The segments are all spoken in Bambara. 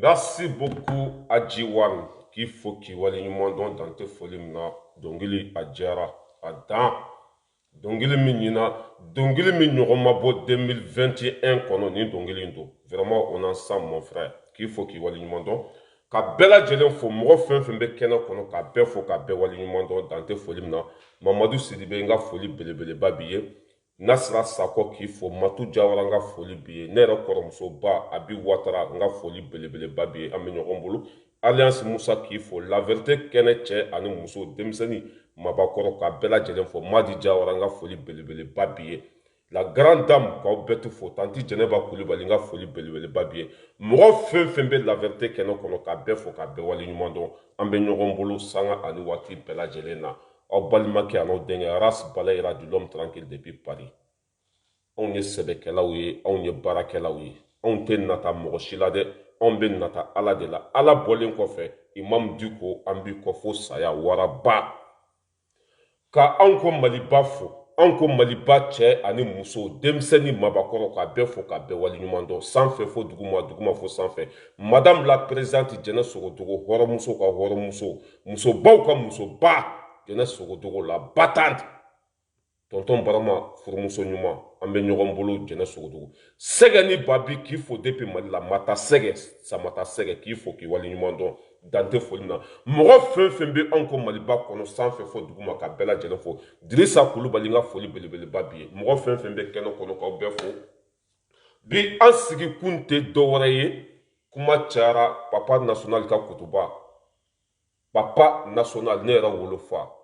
Merci beaucoup Adjiwan qu'il faut qu'il wali nyumando dans tes folies na dongili adjara adan dongili minina dongili minyoma bo 2021 kono ni dongili ndo vraiment on ensemble mon frère qu'il faut qu'il wali nyumando ka bela jelen fo mo fen fen be kena kono ka be fo ka be wali nyumando dans tes folies na Mamadou Sidibé nga folie belebele babiye Nasra Sako qu'il faut Matou Diawara nga folie biye Nera Koromso ba Abi Ouattara nga folie belebele babiye Amenyo Rombolo Alliance Moussa qu'il faut la vérité kene che ani Mousso Demseni Mabakoro ka bela jelen fo Madi Diawara nga folie belebele babiye la grande dame ka betu fo tanti Geneva Koulibaly nga folie belebele babiye Moro fembe la vérité kene kono ka be fo ka be wali nyumando Amenyo Rombolo sanga ani wati bela jelena au balimaki ano dengue ras balayira du l'homme tranquille depuis Paris on ye sɛbɛkɛlaw ye on ye baarakɛlaw ye on tɛ nata mɔgɔ si la dɛ on bɛ nata ala de la ala bɔlen kɔfɛ imam Diko an b'i kɔ fo saya waraba ka anw ko maliba fo anw ko maliba cɛ ani muso denmisɛnnin mabakɔrɔ ka bɛɛ fo ka bɛɛ waliɲuman dɔn sanfɛ fo duguma duguma fo sanfɛ madame la présidente Jɛnɛ Sogodogo hɔrɔnmuso ka hɔrɔnmuso musobaw ka musoba Jɛnɛ Sogodogo la battante tonton Barama furumuso ɲuman an bɛ ɲɔgɔn bolo Jɛnɛ Sogodogo sɛgɛ ni babi k'i fo depuis Mali la mata sɛgɛ samata sɛgɛ k'i fo k'i waliɲuman dɔn dante foli na mɔgɔ fɛn fɛn bɛ anw ko Maliba kɔnɔ sanfɛ fo duguma ka bɛɛ lajɛlen fo Dirisa Kulubali ka foli belebeleba bi ye mɔgɔ fɛn fɛn bɛ kɛnɛ kɔnɔ k'aw bɛɛ fo bi an sigi kun tɛ dɔwɛrɛ ye kuma cayara papa national ka kutuba papa national ne yɛrɛ wolofa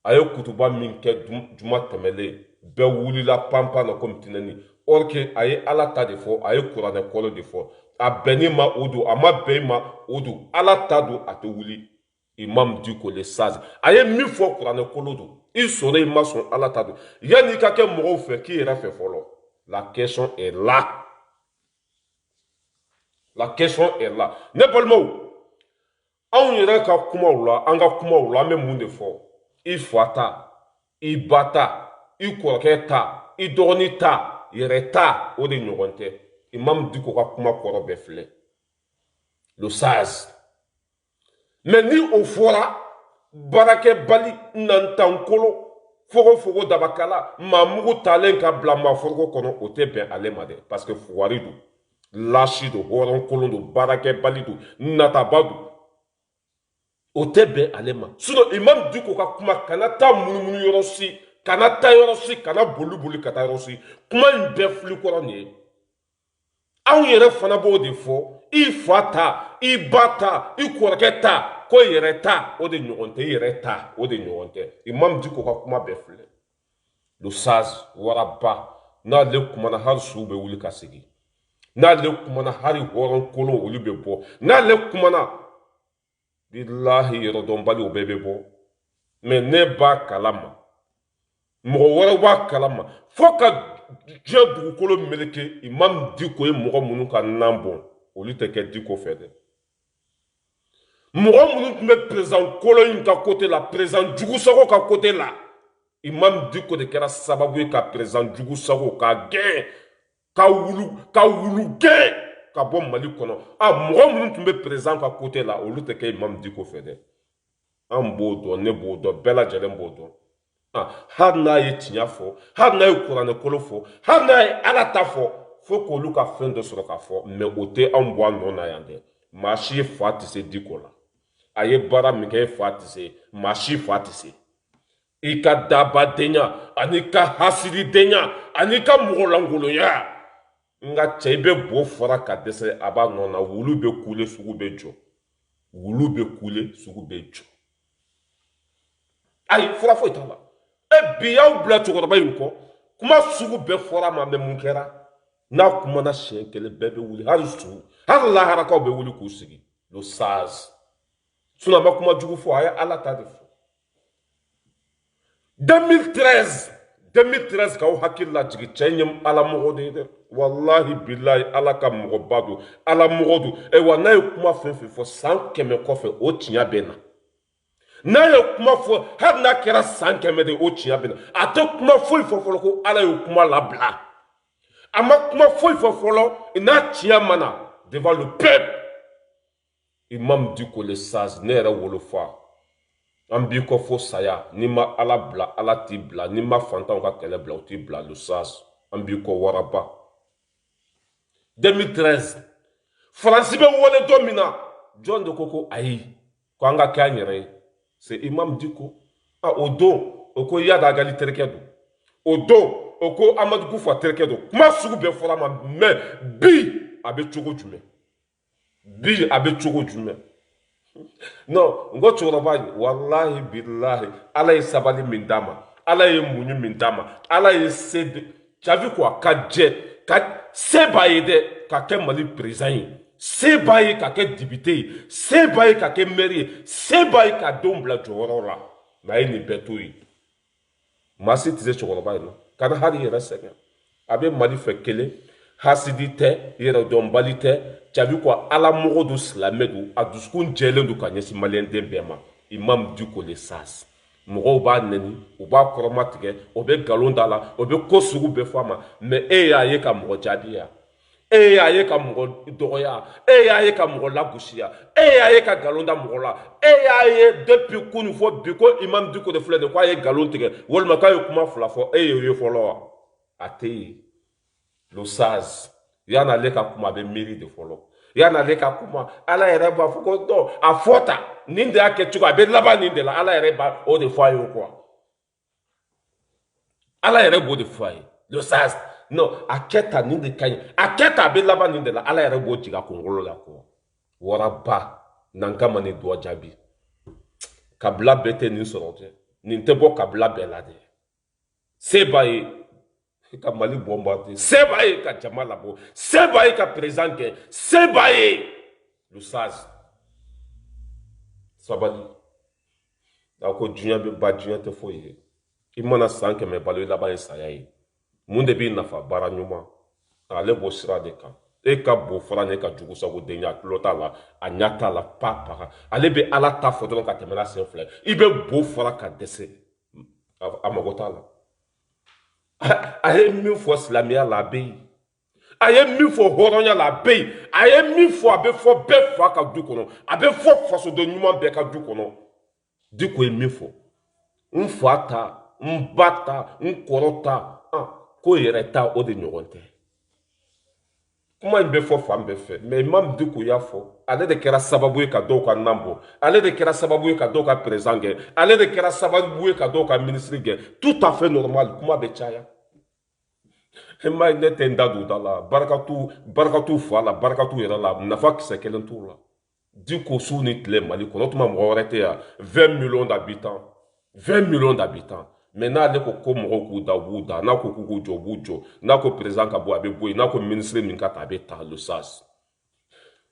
a ye kutuba min kɛ juma tɛmɛlen bɛɛ wulila panpan na komi tinɛni or que a ye ala ta de fɔ a ye kuranɛ kɔlɔ de fɔ a bɛnnen ma o don a ma bɛn ma o don ala ta don a tɛ wuli imam Diko le sage a ye min fɔ kuranɛ kɔlɔ don i sɔnna i ma sɔn ala ta don yanni i ka kɛ mɔgɔw fɛ k'i yɛrɛ fɛ fɔlɔ la question est là la question est là ne balimaw anw yɛrɛ ka kumaw la an ka kumaw la an bɛ mun de fɔ i fa ta i ba ta i kɔrɔkɛ ta i dɔgɔnin ta yɛrɛ ta o de ɲɔgɔn tɛ imam Diko ka kuma kɔrɔ bɛɛ filɛ le sage mais ni o fɔra baarakɛbali nantankolo fogofogo dabakala maamugu talen ka bila maaforoko kɔnɔ o tɛ bɛn ale ma dɛ parce que fugari don lasi don hɔrɔnkolon don baarakɛbali don nataba don o tɛ bɛn ale ma sinon imam Diko ka kuma kana taa munumunu yɔrɔ si kana taa yɔrɔ si kana boli ka taa yɔrɔ si kuma in bɛɛ fili kɔrɔ nin ye anw yɛrɛ fana b'o de fɔ i fa ta i ba ta i kɔrɔkɛ ta ko yɛrɛ ta o de ɲɔgɔn tɛ i yɛrɛ ta o de ɲɔgɔn tɛ imam Diko ka kuma bɛɛ filɛ le sage waraba n'ale kumana hali suw bɛ wuli ka segin n'ale kumana hali hɔrɔnkolon olu bɛ bɔ n'ale kumana bilahi yɔrɔdɔnbali o bɛɛ bɛ bɔ mais ne b'a kalama mɔgɔ wɛrɛ b'a kalama fo ka diɲɛ dugukolo meleke imam Diko ye mɔgɔ minnu ka nan bɔn olu tɛ kɛ Diko fɛ dɛ mɔgɔ minnu tun bɛ président kolon in ka côté la président Jugusago ka côté la imam Diko de kɛra sababu ye ka président Jugusago ka gɛn ka wulu gɛn ka bɔ Mali kɔnɔ mɔgɔ minnu tun bɛ président ka côté la olu tɛ kɛ imam Diko fɛ dɛ an b'o dɔn ne b'o dɔn bɛɛ lajɛlen b'o dɔn hali n'a ye tiɲɛ fɔ hali n'a ye kuranɛ kolo fɔ hali n'a ye ala ta fɔ fo k'olu ka fɛn dɔ sɔrɔ ka fɔ mais o tɛ anw bɔ a nɔ na yan dɛ maa si fa tɛ se Diko la a ye baara min kɛ e fa tɛ se maa si fa tɛ se i ka dabadenya ani ka hasidenya ani ka mɔgɔlankolonya nka cɛ i bɛ bo fara ka dɛsɛ a b'a nɔ na wulu bɛ kule sugu bɛ jɔ wulu bɛ kule sugu bɛ jɔ ayi fura foyi t'a la bi y'aw bila cɛkɔrɔba in kɔ kuma sugu bɛɛ fɔra ma mɛ mun kɛra n'a kumana siɲɛ kelen bɛɛ bɛ wuli hali su hali laharakaw bɛ wuli k'u sigi le sage sinon a ma kuma jugu fɔ a ye ala ta de fɔ 2013 k'aw hakili lajigi cɛ in ye ala mɔgɔ de ye dɛ walahi bilahi ala ka mɔgɔba don ala mɔgɔ don wa n'a ye kuma fɛn fɛn fɔ san 100 kɔfɛ o tiɲɛ bɛ na n'a ye kuma fɔ hali n'a kɛra san 100 de o tiɲɛ bɛ na a tɛ kuma foyi fɔ fɔlɔ ko ala y'o kuma labila a ma kuma foyi fɔ fɔlɔ n'a tiɲɛ ma na devant le peuple Imam Diko le saz ne yɛrɛ wolofa an b'i kɔ fo saya ni ma ala bila ala t'i bila ni ma fantanw ka kɛlɛ bila u t'i bila le saz an b'i kɔ waraba 2013 faransi bɛ wele don min na jɔn de ko ayi ko an ka kɛ an yɛrɛ ye c'est Imam Diko o don o ko Yada Agali terikɛ don o don o ko Amadu Kufa terikɛ don kuma sugu bɛɛ fɔra ma mais bi a bɛ cogo jumɛn bi a bɛ cogo jumɛn non n ko cɛkɔrɔba in walahi bilahi ala ye sabali min d'a ma ala ye muɲu min d'a ma ala ye se t'as vu quoi ka jɛ ka se b'a ye dɛ ka kɛ Mali président ye se b'a ye ka kɛ député ye se b'a ye ka kɛ maire ye se b'a ye ka denw bila jɔyɔrɔ la mais a ye nin bɛɛ to yen maa si tɛ se cɛkɔrɔba in na kana hali yɛrɛ sɛgɛn a bɛ Mali fɛ kelen hasidi tɛ yɛrɛdɔnbali tɛ t'as vu quoi ala mɔgɔ don silamɛ don a dusukun jɛlen don ka ɲɛsin maliyɛnden bɛɛ ma Imam Diko le sas mɔgɔw b'a nɛni u b'a kɔrɔma tigɛ o bɛ nkalon da la o bɛ ko sugu bɛɛ fɔ a ma mais e y'a ye ka mɔgɔ jaabi ya e y'a ye ka mɔgɔ dɔgɔya e y'a ye ka mɔgɔ lagosia e y'a ye ka nkalon da mɔgɔ la e y'a ye depuis kunu fɔ bi ko Imam Diko de filɛ nin k'a ye nkalon tigɛ walima k'a ye kuma fila fɔ e y'o ye fɔlɔ wa a tɛ yen le sage yan'ale ka kuma a bɛ miiri de fɔlɔ yan'ale ka kuma ala yɛrɛ b'a fɔ ko non a fɔta nin de y'a kɛ cogo a bɛ laban nin de la ala yɛrɛ b'a o de fɔ a ye quoi ala yɛrɛ b'o de fɔ a ye le sage non a kɛ tan nin de ka ɲi a kɛ tan a bɛ laban nin de la ala yɛrɛ b'o jigin a kunkolo la quoi waraba n'an kama ni dɔ jaabi kabila bɛɛ tɛ nin sɔrɔ dɛ nin tɛ bɔ kabila bɛɛ la dɛ se b'a ye ka Mali bombarder se b'a ye ka jama labɔ se b'a ye ka président kɛ se b'a ye le sage sabali a ko diɲɛ bɛ ba diɲɛ tɛ foyi ye i mana san 100 balo i laban ye saya ye mun de b'i nafa baara ɲuman ale b'o sira de kan e ka bon fara ne ka jugu sago den ya tulo t'a la a ɲa t'a la pa ale bɛ ala ta fɔ dɔrɔn ka tɛmɛ n'a sen fila i bɛ bo fara ka dɛsɛ a mago t'a la a ye min fɔ silamɛya la a bɛ yen a ye min fɔ hɔrɔnya la a bɛ yen a ye min fɔ a bɛ fɔ bɛɛ fa ka du kɔnɔ a bɛ fɔ fasoden ɲuman bɛɛ ka du kɔnɔ Diko ye min fɔ n fa ta n ba ta n kɔrɔ ta ko yɛrɛ ta o de ɲɔgɔn tɛ kuma in bɛ fɔ fan bɛɛ fɛ mais Imam Diko y'a fɔ ale de kɛra sababu ye ka dɔw ka nan bɔ ale de kɛra sababu ye ka dɔw ka président kɛ ale de kɛra sababu ye ka dɔw ka ministre kɛ tout à fait normal kuma bɛ caya e ma ye ne tɛ n da don da la barika t'u fa la barika t'u yɛrɛ la nafa kisɛ kelen t'u la Diko su ni tile Mali kɔnɔ o tuma mɔgɔ wɛrɛ tɛ yan 20 millions d'habitants 20 millions d'habitants mais n'ale ko mɔgɔw k'u da u b'u da n'a ko k'u jɔ u b'u jɔ n'a ko président ka bɔ a bɛ bɔ yen n'a ko ministre min ka ta a bɛ ta le sage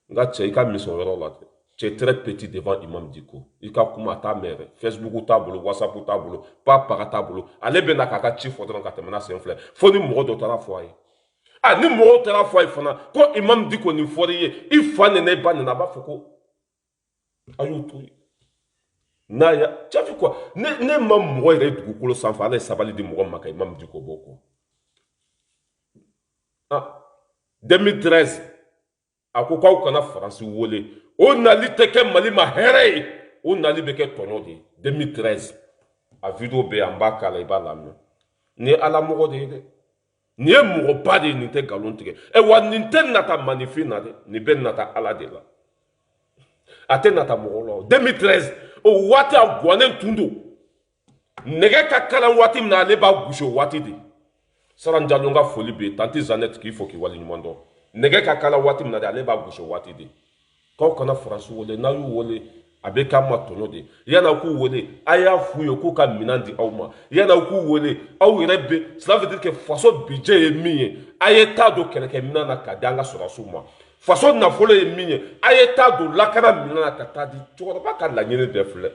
n ka cɛ i ka misɔn yɔrɔ la dɛ tu es très petit devant Imam Diko i ka kuma a t'a mɛn dɛ Facebook t'a bolo WhatsApp t'a bolo paga t'a bolo ale bɛ na k'a ka ci fɔ dɔrɔn ka tɛmɛ n'a sen filɛ fo ni mɔgɔ dɔ taara fɔ a ye ni mɔgɔw taara fɔ a ye fana ko Imam Diko nin fɔr'i ye i fa nana i ba nana a b'a fɔ ko a y'o to yen n'a ya t'as vu quoi ne ma mɔgɔ yɛrɛ dugukolo sanfɛ ala ye sabali di mɔgɔ ma ka Imam Diko bɔ kɔ 2013 a ko k'aw kana faransi wele o nali tɛ kɛ Mali ma hɛrɛ ye o nali bɛ kɛ tɔɲɔ de ye 2013 a video bɛ yan n b'a k'a la i b'a lamɛn nin ye ala mɔgɔ de ye dɛ nin ye mɔgɔba de ye nin tɛ nkalon tigɛ wa nin tɛ nata manifin na dɛ nin bɛ nata ala de la a tɛ nata mɔgɔ la 2013 o waati a guwanen tun don nɛgɛ ka kalan waati min na ale b'a gosi o waati de Saran Jalo ka foli bɛ yen tanti Zanette k'i fɔ k'i waleɲuman dɔn nɛgɛ ka kalan waati min na de ale b'a gosi o waati de k'aw kana faransi wele n'a y'u wele a bɛ k'an ma tɔɲɔ de yan'aw k'u wele a y'a f'u ye k'u ka minɛn di aw ma yan'aw k'u wele aw yɛrɛ bɛ cela veut dire que faso budget ye min ye a ye taa don kɛlɛkɛminɛn na ka di an ka sɔrɔdasiw ma faso nafolo ye min ye a ye taa don lakana minɛn na ka taa di cɛkɔrɔba ka laɲini bɛɛ filɛ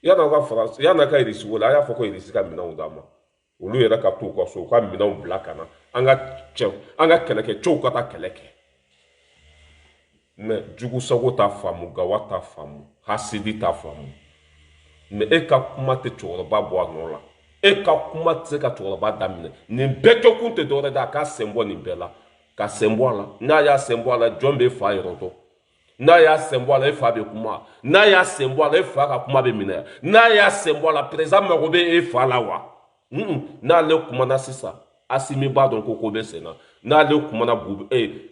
yan'aw ka faransi yan'aw ka irisi wele a y'a fɔ ko irisi ka minɛnw d'a ma olu yɛrɛ ka t'u ka so u ka minɛnw bila ka na an ka kɛlɛkɛcɛw ka taa kɛlɛ kɛ mais jugusago t'a faamu gawa t'a faamu hasidi t'a faamu mais e ka kuma tɛ cɛkɔrɔba bɔ a nɔ la e ka kuma tɛ se ka cɛkɔrɔba daminɛ nin bɛɛ kɛkun tɛ dɔwɛrɛ ye a k'a sen bɔ nin bɛɛ la ka sen bɔ a la n'a y'a sen bɔ a la jɔn bɛ fa yɔrɔ dɔn n'a y'a sembo la e fa be kuma n'a y'a sembo la e fa ka kuma be minɛ n'a y'a sembo la président mago be e fa la wa n'ale kumana sisan Assimi b'a dɔn ko bɛ sen na n'ale kumana bu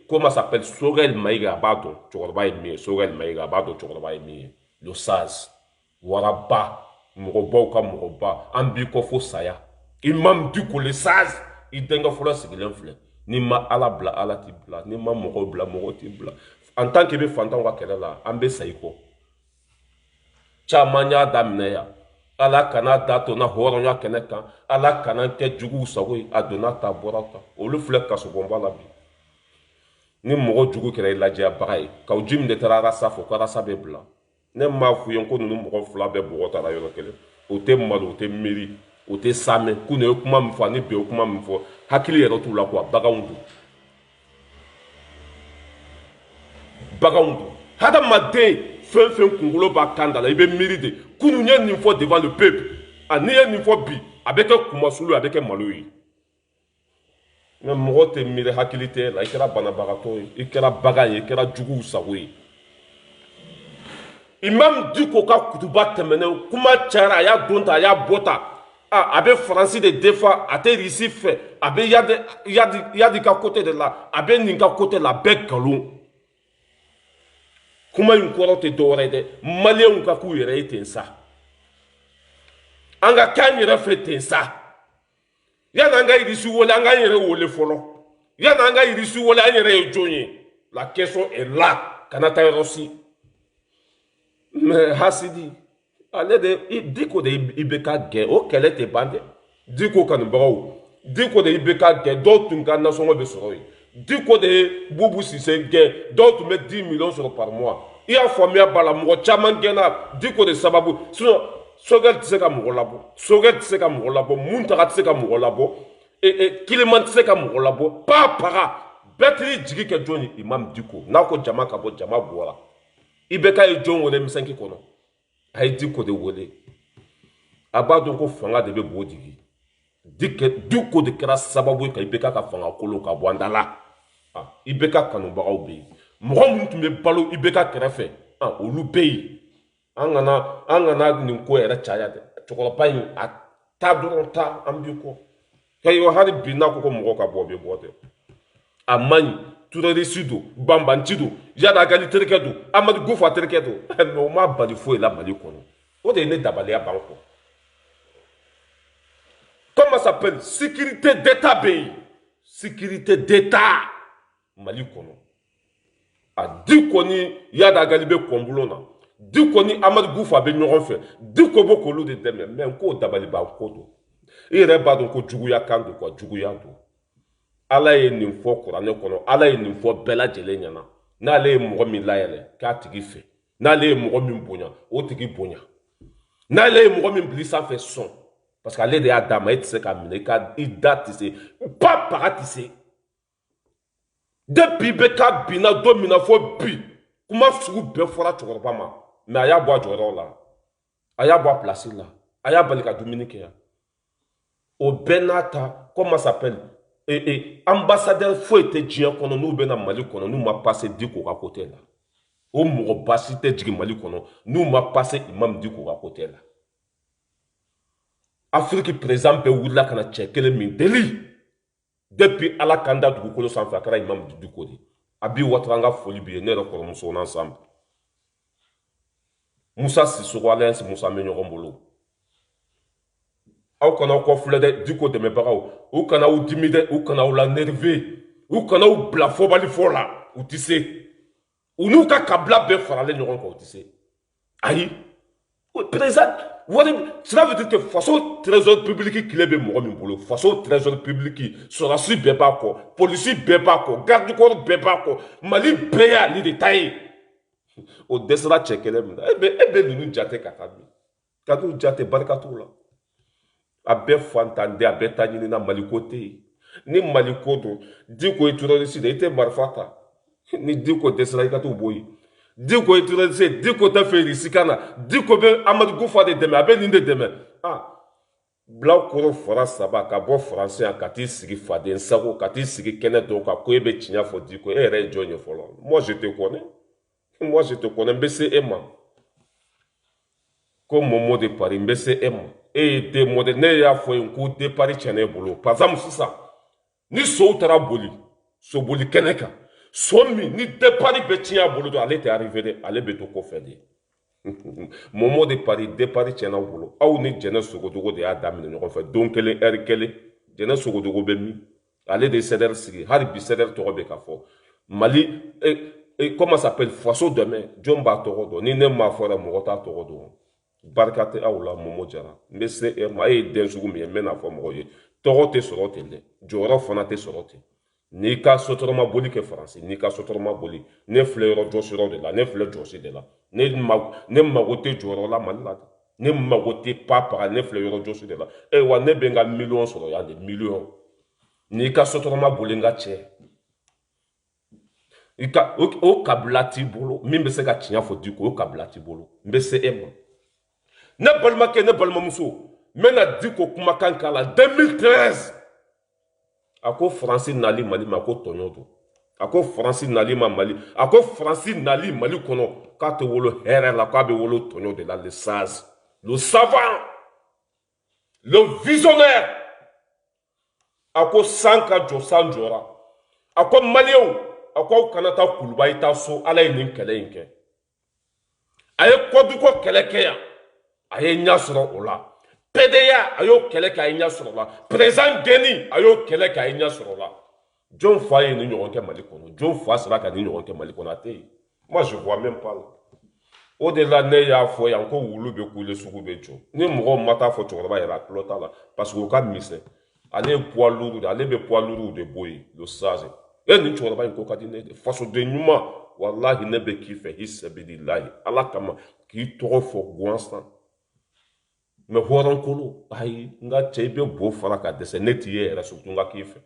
comment s'appelle Sorel Maïga b'a dɔn cɛkɔrɔba ye min ye Sorel Maïga b'a dɔn cɛkɔrɔba ye min ye le sage waraba mɔgɔbaw ka mɔgɔba an b'i kɔ fo saya Imam Dicko le sage i denkɛ fɔlɔ sigilen filɛ ni ma ala bila ala t'i bila ni ma mɔgɔw bila mɔgɔw t'i bila en tant que bɛ fantanw ka kɛlɛ la an bɛ sa i kɔ caman y'a daminɛ yan ala kana da to na hɔrɔnya kɛnɛ kan ala kana kɛ juguw sago ye a donna ta bɔra ta olu filɛ kasobonba la bi ni mɔgɔ jugu kɛra i lajɛbaga ye k'aw ji min de taara arasa fɔ ko arasa bɛ bila ne m'a f'u ye ko ninnu mɔgɔ fila bɛɛ bɔgɔ taara yɔrɔ kelen o tɛ malo o tɛ miiri o tɛ samɛ k'u ne ye kuma min fɔ ani bi ye kuma min fɔ hakili yɛrɛ t'u la quoi baganw don baganw don hadamaden fɛn fɛn kunkolo b'a kan da la i bɛ miiri de kunun ye nin fɔ devant le peuple n'i ye nin fɔ bi a bɛ kɛ kumasulu a bɛ kɛ malo ye mais mɔgɔ tɛ miiri hakili tɛ la i kɛra banabagatɔ ye i kɛra bagan ye i kɛra juguw sago ye Imam Dicko ka kutuba tɛmɛnen kuma cayara a y'a don ta a y'a bɔ ta a bɛ faransi de défend a tɛ Russie fɛ a bɛ Yadi ka côté de la a bɛ nin ka côté la a bɛɛ nkalon kuma in kɔrɔ tɛ dɔwɛrɛ ye dɛ maliyɛnw ka k'u yɛrɛ ye ten sa an ka k'an yɛrɛ fɛ ten sa yanni an ka Russie wele an k'an yɛrɛ wele fɔlɔ yanni an ka Russie wele an yɛrɛ ye jɔn ye la question est là kana taa yɔrɔ si mais hasidi ale de Dicko de i bɛ ka gɛn o kɛlɛ tɛ ban dɛ Dicko kanubagaw Dicko de i bɛ ka gɛn dɔw tun ka nasɔngɔ bɛ sɔrɔ yen Dicko de ye Boubou Cissé gɛn dɔw tun bɛ 10 millions sɔrɔ par mois i y'a faamuya b'a la mɔgɔ caman gɛnna Dicko de sababu sinon Sogɛl tɛ se ka mɔgɔ labɔ Sogɛl tɛ se ka mɔgɔ labɔ Muntaka tɛ se ka mɔgɔ labɔ Kiliman tɛ se ka mɔgɔ labɔ Papaga bɛɛ t'i jigi kɛ jɔn ye Imam Dicko n'a ko jama ka bɔ jama bɔra i bɛ ka ye jɔn wele misɛnki kɔnɔ a ye Dicko de wele a b'a dɔn ko fanga de bɛ b'o jigi Dicko de kɛra sababu ye ka IBK ka fanga kolo ka bɔ an da la IBK kanubagaw bɛ yen mɔgɔ minnu tun bɛ balo IBK kɛrɛfɛ olu bɛ yen an kana nin ko yɛrɛ caya dɛ cɛkɔrɔba in a ta dɔrɔn ta an b'i kɔ ka hali bi n'a ko mɔgɔ ka bɔ bɛ bɔ dɛ a man ɲi terroriste don banbanci don Yada Gali terikɛ don Amadu Gufa terikɛ don mais o ma bali foyi la Mali kɔnɔ o de ye ne dabaliya ban kɔ comment ça s'appelle sécurité d'état bɛ yen sécurité d'état Mali kɔnɔ a Dicko ni Yada Gali bɛ kɔnbulon na Dicko ni Amadu Gufa bɛ ɲɔgɔn fɛ Dicko bɛ k'olu de dɛmɛ mais k'o dabali ban ko don i yɛrɛ b'a dɔn ko juguya kan don quoi juguya don ala ye nin fɔ kuranɛ kɔnɔ ala ye nin fɔ bɛɛ lajɛlen ɲɛna n'ale ye mɔgɔ min layɛlɛ k'a tigi fɛ n'ale ye mɔgɔ min bonya o tigi bonya n'ale ye mɔgɔ min bila sanfɛ sɔn parce que ale de y'a d'a ma e tɛ se k'a minɛ i da tɛ se ba baga tɛ se depuis bɛ k'a binna don min na fɔ bi kuma sugu bɛɛ fɔra cɛkɔrɔba ma mais a y'a bɔ a jɔyɔrɔ la a y'a bɔ a place la a y'a bali ka dumuni kɛ yan o bɛɛ n'a ta comment ça s'appelle ambassadeur foyi tɛ diɲɛ kɔnɔ n'u bɛna Mali kɔnɔ n'u ma passé Dicko ka côté la o mɔgɔ basi tɛ jigin Mali kɔnɔ n'u ma passé Imam Dicko ka côté la Afrique président bɛɛ wulila ka na cɛ kelen min deli depuis ala kan da dugukolo sanfɛ a kɛra Imam Dicko de a bi Ouattara an ka foli b'i ye ne yɛrɛ kɔrɔmuso n'ensemble Musa Sissoko Alliance Musa bɛ ɲɔgɔn bolo aw kana aw kɔfilɛ dɛ Dicko dɛmɛbagaw u kana aw dimi dɛ u kana aw la nerve u kana aw bila fɔbali fɔ la u tɛ se u n'u ka kabila bɛɛ faralen ɲɔgɔn kan u tɛ se ayi président wari cela veut dire que faso trésor public tile bɛ mɔgɔ min bolo faso trésor public sɔrɔdasi bɛɛ b'a kɔ polisi bɛɛ b'a kɔ garde corps bɛɛ b'a kɔ Mali bɛɛ y'ale de ta ye o dɛsɛra cɛ kelen min na e bɛ ninnu jate ka taa min ka t'u jate barika t'u la a bɛɛ fantanden a bɛɛ ta ɲinina Maliko tɛ yen ni Maliko don Dicko ye terroriste de i tɛ marifa ta ni Dicko dɛsɛra i ka t'u bɔ yen Dicko ye terroriste Dicko tɛ fɛ Russie ka na Dicko bɛ Amadu Gufa de dɛmɛ a bɛ nin de dɛmɛ Bilakoro fara saba ka bɔ faransi yan ka t'i sigi Faden Sago ka t'i sigi kɛnɛ dɔw kan ko e bɛ tiɲɛ fɔ Dicko e yɛrɛ ye jɔn ye fɔlɔ moi je te connais Moi, je te connais, BC Emma. Comme Momo de Paris, BC Emma. Et des modèles, il y a un coup de Paris, tiens, boulot. Par exemple, c'est ça. Ni Soutara Boli, so Boli Keneka. Somi, ni de Paris, Betia Bolo, allez t'arriver, allez beto kofede. Momo de Paris, de Paris, tiens, boulot. Ah, ou ni Jenna Sogodogo de Adam, nous on fait donc elle est Erkele, Jenna Sogodogo Bemi. Allez des cédères, Harbi cédères, Torobeka fort. Mali, et comment ça s'appelle, Faso demain, John Batorodo, ni nem ma fora Morota Torodo. Barkate Aula, Momo Jara. Mais c'est ma densugu, mais mena fo moye. Torote sorote, Jora fonate sorote. Ni ka sotoroma boli ke français, ni ka sotoroma boli. Ne fleur josiro de la, ne fleur josi de la. Ne magote joro la malade. Ne magote papa, ne fleur josi de la. E wa ne benga millions soro ya de millions. Ni ka sotoroma boli nga che. Ika o kablati bolo, mimbe se ka tinya fo diko o kablati bolo. Mbe se ema. Ne balma ke ne balma muso. Mena diko kumakan kala 2013. Ako Francis Nali Mali mako tonyodo. Ako Francis Nali Mali. Ako Francis Nali Mali kono. Kate wolo here la kabe wolo tonyodo la le sage. Le savant. Le visionnaire. Ako Sanka Josan Jora. Ako Malio. Ako kanata kuluba ita so ala yin kele yinke. Aye koduko kele keya. Aye nyasoro ola. PDA ayo kele ka inya soro la. Président Denis ayo kele ka inya soro la. John Faye ni nyoron ke Mali kono. John Faye sera ka ni nyoron ke Mali kono ate. Moi je vois même pas là. Au-delà ne ya fo ya ko wulu be kule sugu be jo. Ni mo mata fo to ba ya la klota la parce que ka mise. Ale poids lourd, ale be poids lourd de boy, le sage. E ni to ba ko ka di ne façon de nyuma wallahi ne be kife hisabilillahi. Allah kama ki to fo gwansan. Mais horan kolo ay nga chebe bo fara ka dese netiye era surtout nga kife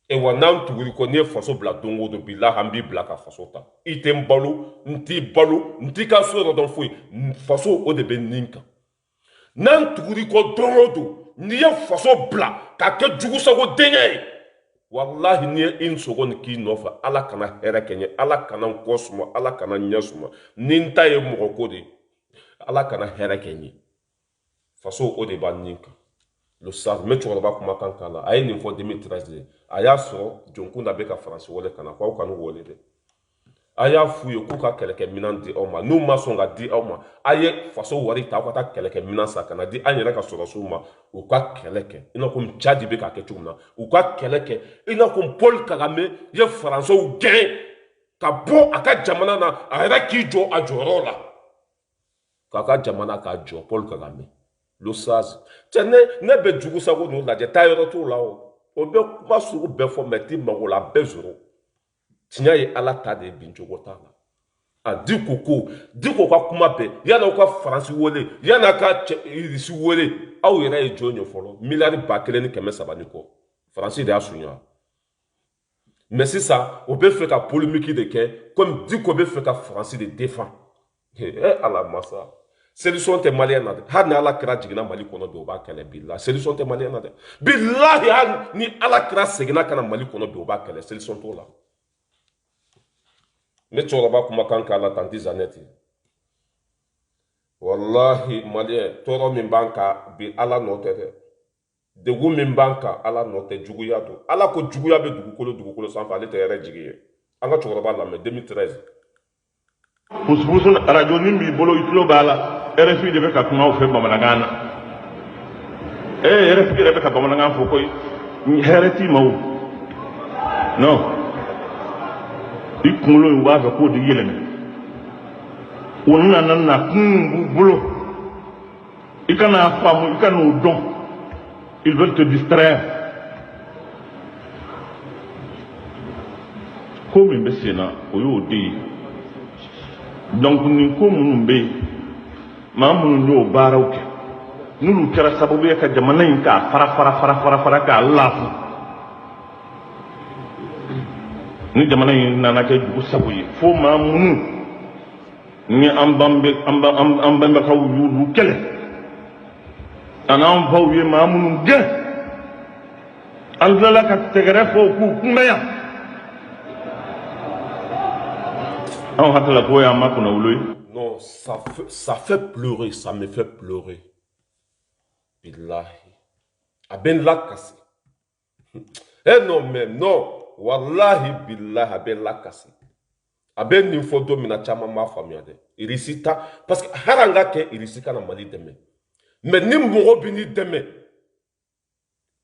e wanan tuguri ko ne faso bla dongo do bila hambi bla ka faso ta item balu nti ka so don fui faso o de beninka nan tuguri ko dongo do ni ya faso bla ka ke jugu sago denye wallahi ni in sogon ki nofa ala kana hera kenye ala kana kosmo ala kana nyasuma ninta e mo ko de ala kana hera kenye faso o de baninka le savent mais tu vas pas comment kankala ay ni fo 2013 aya so jonku na beka france wole kana kwa kanu wole de aya fu yo kuka keleke minan di oma no ma so nga di oma aye faso wari ta kwata keleke minan sa kana di anyere ka so so ma o kwa keleke ina ko mchadi beka ke tumna o kwa keleke ina ko Paul Kagame ye france o gain ka bo aka jamana na ara ki jo ajorola kaka jamana ka jo Paul Kagame le sage tene ne be jugu sago no la je tayro to la o be kuma suru be fo meti magola bezuro tinya ye ala ta de binjogo ta la a diko ka kuma be yana ka France wole yana ka irisi wole aw yera e jonyo folo milari ba kele ni keme sabani ko France de asunya mais c'est ça o be fait ka polémique de ke comme diko be fait ka France de défend ala massa solution te malienne de ha na ala kra jigina Mali kono be o ba kele billah solution te malienne de billahi ha ni ala kra segina kana Mali kono be o ba kele solution to la ne choroba kuma kanka la tanti zaneti wallahi malien toro min banka bi ala notere de gu min banka ala note juguya to ala ko juguya be dugukolo san fa ale te yere jigiye anga choroba la me 2013 Puspusun radio ni mi bolo itlo bala RFI de ka kuma o fe bamanangana RFI de ka bamanangana fo koy hereti mawu non ikulo yu wa ko de yeleme wonna nan na kumbu bolo ikana famu ikana don ils veulent te distraire comme mbesena oyo de donc ni ko munun be ma munun yo barawke nulu kera sababu ya ka jamana inka fara ka lafu ni jamana yin nana ke jugu sabu yi fo ma munu ni ambambe ka yu kele anam faw ye ma munu ge andala ka tegere fo ku kumeya an hakila ko ya ma kuna wulu Non, ça fait pleurer, ça me fait pleurer. Billahi. Aben la cassé. Eh non, mais non. Wallahi billahi aben la cassé. Aben ni foto mina chama ma famille de. Irisita parce que haranga ke irisika na mali deme. Mais ni moro bini deme.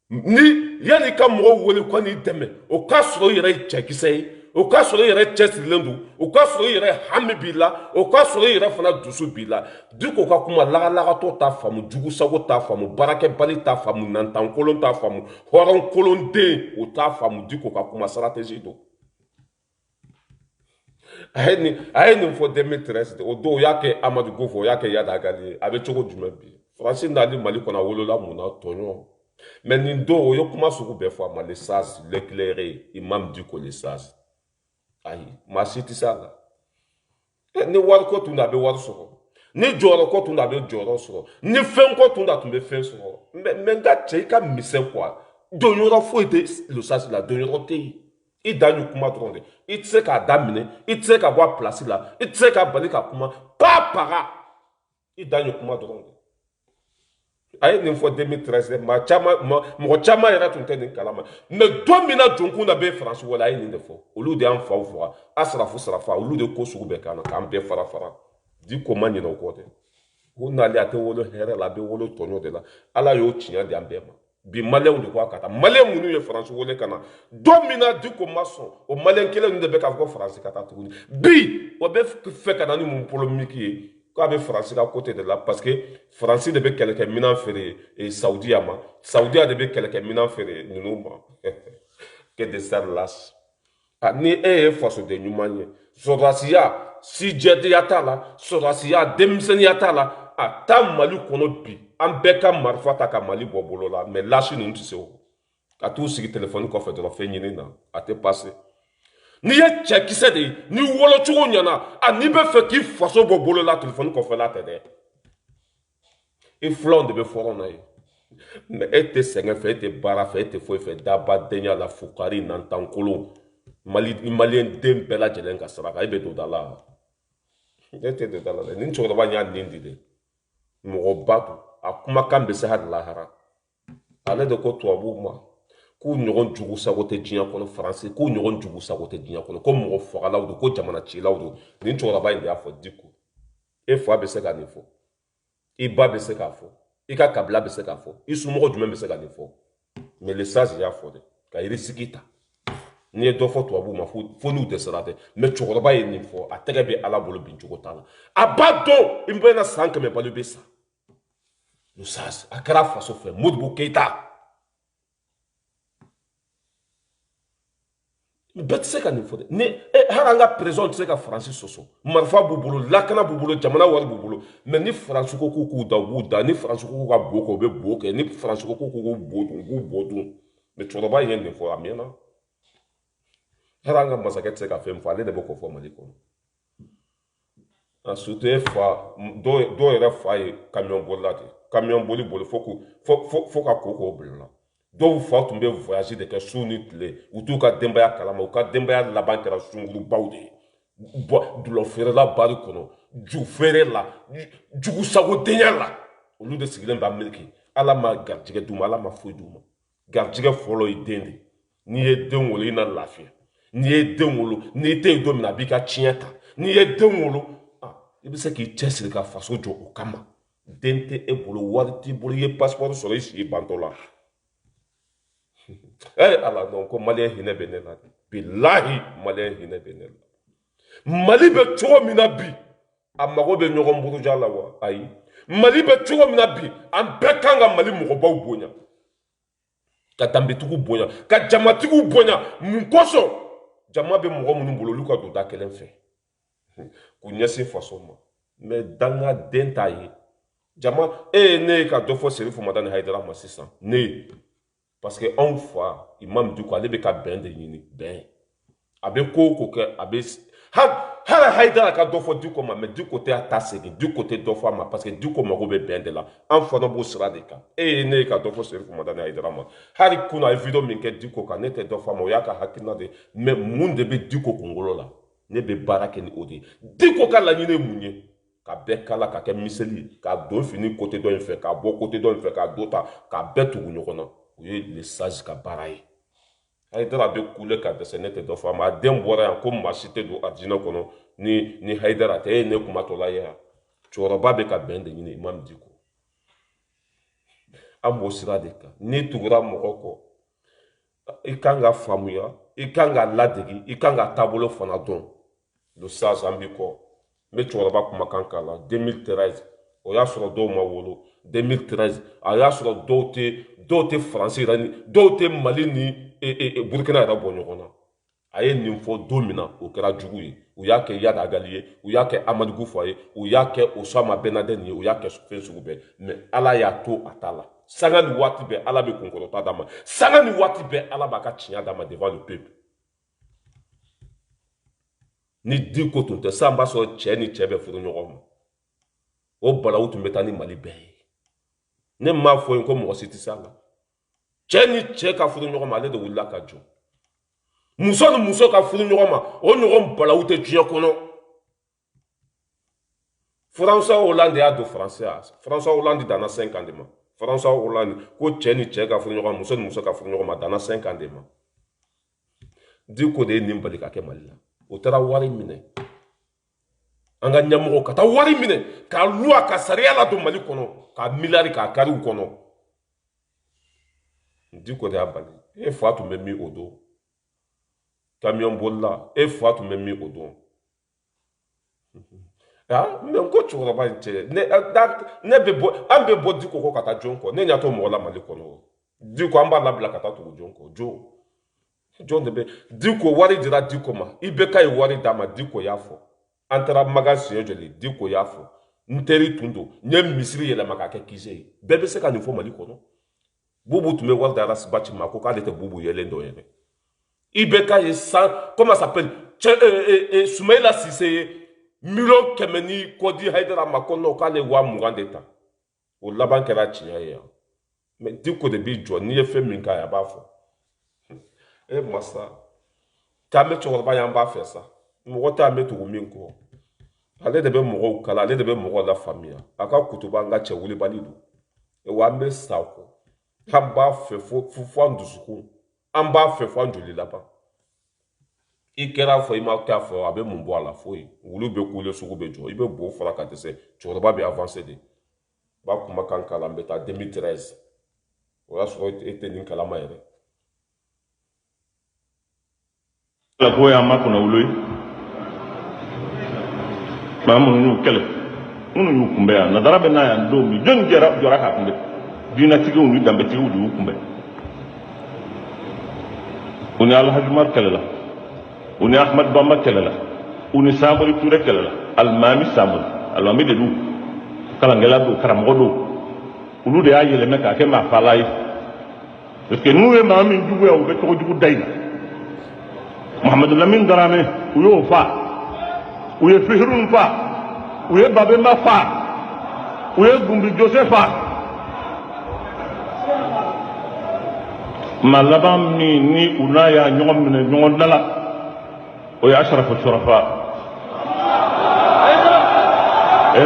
Ni yani ka moro wole ko ni deme. O ka soro yere chekisei. O ka soro yere chesilendu. O ka soro yere hamibila. O ka soro yere fana dusu bila. Diko ka kuma laga to ta famu, jugu sago ta famu, barake bali ta famu, nantan kolon ta famu, horon kolon de o ta famu, diko ka kuma stratégie do. Ayeni fo 2013 o do yake Amadou Gofo yake Yada Gali abe chogo jumebi. Francis Ndali Mali kona wolola muna tonyo. Mais ni do o yo kuma suku be fo ma les sas l'éclairé imam du ko les sas. Ayi, ma siti sala. Ni war ko tunda be war soro. Ni joro ko tunda be joro soro. Ni fen ko tunda tumbe fen soro. Mais nga cheka mise quoi. Do yoro fo ete le sas la do yoro te. I danyu kuma tronde. I tse ka damine, i tse ka boa place la, i tse ka bali ka kuma pa para. I danyu kuma tronde. Aye ni fo 2013 ma chama mo chama era tunte ni kalama. Me domina jonku na be France wala aye ni defo. Olu de an fa ou fa. Asrafu srafa olu de ko sugu be kana ka be fara fara. Di ko mani no kote. Ko na li ate wolo here la be wolo tonyo de la. Ala yo chinya de ambema. Bi malien de kwa kata. Malien munu ye France wole kana. Domina di ko mason. O malien kele ni de be ka ko France kata tuni. Bi o be fe kana ni mon polémique. Quand avec France à côté de là, parce que France devait quelqu'un minant faire et Saoudi ama, Saoudi devait quelqu'un minant faire nous que des serlas. Ni face de nous manier. Sorasia, si j'ai yatala, Sorasia, demsen yatala, a tam malu kono bi, ambeka marfata ka mali bobolola, mais lâche nous tu sais. A tout ce qui téléphone qu'on fait de la féminine, à te passer. Ni ye cɛ kisɛ de ye ni wolocogo ɲɛna a n'i bɛ fɛ k'i faso bɔ bolo la telefɔni kɔfɛla tɛ dɛ i filanw de bɛ fɔlɔ na ye mɛ e tɛ sɛgɛn fɛ e tɛ baara fɛ e tɛ foyi fɛ dabadenya la fukari nantankolon maliyɛn den bɛɛ lajɛlen ka saraka e bɛ don da la e tɛ don da la dɛ nin cɛkɔrɔba in y'a nin di de mɔgɔba don a kumakan bɛ se hali lahara ale de ko tubabuw ma k'u ɲɔgɔn jugu sago tɛ diɲɛ kɔnɔ faransi k'u ɲɔgɔn jugu sago tɛ diɲɛ kɔnɔ ko mɔgɔ fagalaw don ko jamana cilaw don nin cɛkɔrɔba in de y'a fɔ Diko e fa bɛ se ka nin fɔ i ba bɛ se k'a fɔ i ka kabila bɛ se k'a fɔ i somɔgɔ jumɛn bɛ se ka nin fɔ mais le sage y'a fɔ dɛ ka irisigi ta n'i ye dɔ fɔ tubabuw ma fo n'u dɛsɛra dɛ mais cɛkɔrɔba ye nin fɔ a tɛgɛ bɛ ala bolo bin cogo t'a la a b'a dɔn i bɛna san 100 balo bɛ sa le sage a kɛra faso fɛ Modibo Keita bɛɛ tɛ se ka nin fɔ dɛ ni hali an ka président tɛ se ka faransi sɔsɔ marifa b'u bolo lakana b'u bolo jamana wari b'u bolo mais ni faransi ko k'u da u b'u da ni faransi ko k'u ka bo kɛ u bɛ bo kɛ ni faransi ko k'u bo dun u b'u bo dun mais cɛkɔrɔba in ye nin fɔ a mɛnna hali an ka masakɛ tɛ se ka fɛn fɔ ale de bɛ k'o fɔ Mali kɔnɔ a surtout e fa dɔw yɛrɛ fa ye camion bolila de camion boli fo ka koko bila la dɔw fa tun bɛ voyage de kɛ su ni tile u t'u ka denbaya kalama u ka denbaya laban kɛra sungurubaw de ye dulɔ feerela bari kɔnɔ ju feere la jugu sagodenya la olu de sigilen bɛ Ameriki ala ma garijɛgɛ d'u ma ala ma foyi d'u ma garijɛgɛ fɔlɔ ye den de n'i ye den wolo i na lafiya n'i ye den wolo n'i tɛ yen don min na a b'i ka tiɲɛ ta n'i ye den wolo i bɛ se k'i cɛsiri ka faso jɔ o kama den tɛ e bolo wari t'i bolo i ye passeport sɔrɔ i sigi bantɔ la ala non ko maliyɛn hinɛ bɛ ne la bilahi maliyɛn hinɛ bɛ ne la Mali bɛ cogo min na bi a mago bɛ ɲɔgɔn buruja la wa ayi Mali bɛ cogo min na bi an bɛɛ kan ka Mali mɔgɔbaw bonya ka danbetigiw bonya ka jamatigiw bonya mun kosɔn jama bɛ mɔgɔ minnu bolo olu ka don da kelen fɛ k'u ɲɛsin faso ma mais dangaden t'a ye jama ne ye ka dɔ fɔ Serifu Madani Hayidara ma sisan ne ye parce que anw fa Imam Diko ale bɛ ka bɛn de ɲini bɛn a bɛ ko o ko kɛ a bɛ hali Hayidara ka dɔ fɔ Diko ma mais Diko tɛ a ta segin Diko tɛ dɔ fɔ a ma parce que Diko mago bɛ bɛn de la an fana b'o sira de kan ne ye ka dɔ fɔ Serifu Madani Hayidara ma hali kunun a ye video min kɛ Diko kan ne tɛ dɔ fɔ a ma o y'a ka hakilina de mais mun de bɛ Diko kunkolo la ne bɛ baara kɛ ni o de ye Diko ka laɲini ye mun ye ka bɛɛ kala ka kɛ miseli ka don fini côté dɔ in fɛ ka bɔ côté dɔ in fɛ ka do ta ka bɛɛ tugu ɲɔgɔn na o ye le sage ka baara ye Haidara bɛ kule ka dɛsɛ ne tɛ dɔ fɔ a ma a den bɔra yan ko maa si tɛ don arijinɛ kɔnɔ ni Haidara tɛ e ne kumatɔla ye yan cɛkɔrɔba bɛ ka bɛn de ɲini Imam Diko an b'o sira de kan n'i tugura mɔgɔ kɔ i kan ka faamuya i kan ka ladegi i kan ka taabolo fana dɔn le sage an b'i kɔ n bɛ cɛkɔrɔba kumakan k'a la 2013 o y'a sɔrɔ dɔw ma wolo 2013 a y'a sɔrɔ dɔw tɛ faransi yɛrɛ ni dɔw tɛ mali ni burukina yɛrɛ bɔ ɲɔgɔn na a ye nin fɔ don min na o kɛra jugu ye u y'a kɛ Yada Agali ye u y'a kɛ Amadu Gufo ye u y'a kɛ Osama Ben Laden ye u y'a kɛ fɛn sugu bɛɛ mais ala y'a to a ta la sanga ni waati bɛɛ ala bɛ kunkɔrɔta d'a ma sanga ni waati bɛɛ ala b'a ka tiɲɛ d'a ma devant le peuple ni Diko tun tɛ san b'a sɔrɔ cɛ ni cɛ bɛ furu ɲɔgɔn ma o balawu tun bɛ taa ni Mali bɛɛ ye ne m'a fɔ yen ko mɔgɔ si tɛ s'a la cɛ ni cɛ ka furu ɲɔgɔn ma ale de wulila ka jɔ muso ni muso ka furu ɲɔgɔn ma o ɲɔgɔn balawu tɛ diɲɛ kɔnɔ François Hollande y'a don français ya François Hollande danna 5 ans de ma François Hollande ko cɛ ni cɛ ka furu ɲɔgɔn ma muso ni muso ka furu ɲɔgɔn ma danna 5 ans de ma Diko de ye nin bali ka kɛ Mali la o taara wari minɛ an ka ɲɛmɔgɔ ka taa wari minɛ ka loi ka sariya la don Mali kɔnɔ ka miliyari k'a kari u kɔnɔ Diko de y'a bali e fa tun bɛ min o don camion bolila e fa tun bɛ min o don mais ko cɛkɔrɔba in cɛ ne bɛ bɔ an bɛ bɔ Diko kɔ ka taa jɔn kɔ ne ɲɛ t'o mɔgɔ la Mali kɔnɔ Diko an b'a labila ka taa tugu jɔn kɔ jɔn de bɛ Diko wari dira Diko ma IBK ye wari d'a ma Diko y'a fɔ an taara maga siɲɛ joli Diko y'a fɔ n teri tun don n ye misiri yɛlɛma k'a kɛ kise ye bɛɛ bɛ se ka nin fɔ Mali kɔnɔ Bubu tun bɛ wari da Arasibaci ma ko k'ale tɛ Bubu yɛlɛn dɔ yɛrɛ IBK ye comment ça s'appelle Soumaïla Cissé ye million 100 ni kɔdi Haidara ma ko non k'ale 20,000 de ta o laban kɛra tiɲɛ ye yan mais Diko de b'i jɔ n'i ye fɛn min k'a ye a b'a fɔ masa k'an bɛ cɛkɔrɔba y'an b'a fɛ sa mɔgɔ tɛ an bɛ tugu min kɔ ale de bɛ mɔgɔw kala ale de bɛ mɔgɔw la faamuya a ka kutuba an ka cɛ wulibali don wa an bɛ sa o kɔ an b'a fɛ fo an dusukun an b'a fɛ fo an joli laban i kɛra fɔ i ma k'a fɔ a bɛ mun bɔ a la foyi wulu bɛ kule sugu bɛ jɔ i bɛ bo fara ka dɛsɛ cɛkɔrɔba bɛ avancer de b'a kumakan k'a la n bɛ taa 2013 o y'a sɔrɔ e tɛ nin kalama yɛrɛ la ko ya ma kono wulu ma mun yu kele mun yu kumbe ya na darabe na ya ndo mi jon jora ka kumbe dina tigi unu dambe tigi wu kumbe uni al hajmar kele la uni ahmad bamba kele la uni sabori ture kele la al mami sabori al mami de du kala ngela do karam godo ulu de ayele me ka ke ma falai parce que nous e mami jugu ya o be to jugu dayna Mohamed Lamine Darame u y'o fa u ye Fihirun fa u ye Babemba fa u ye Gumbi Jose fa ma laban min ni u n'a y'a ɲɔgɔn minɛ ɲɔgɔn da la o ye Ashrafu Shurafa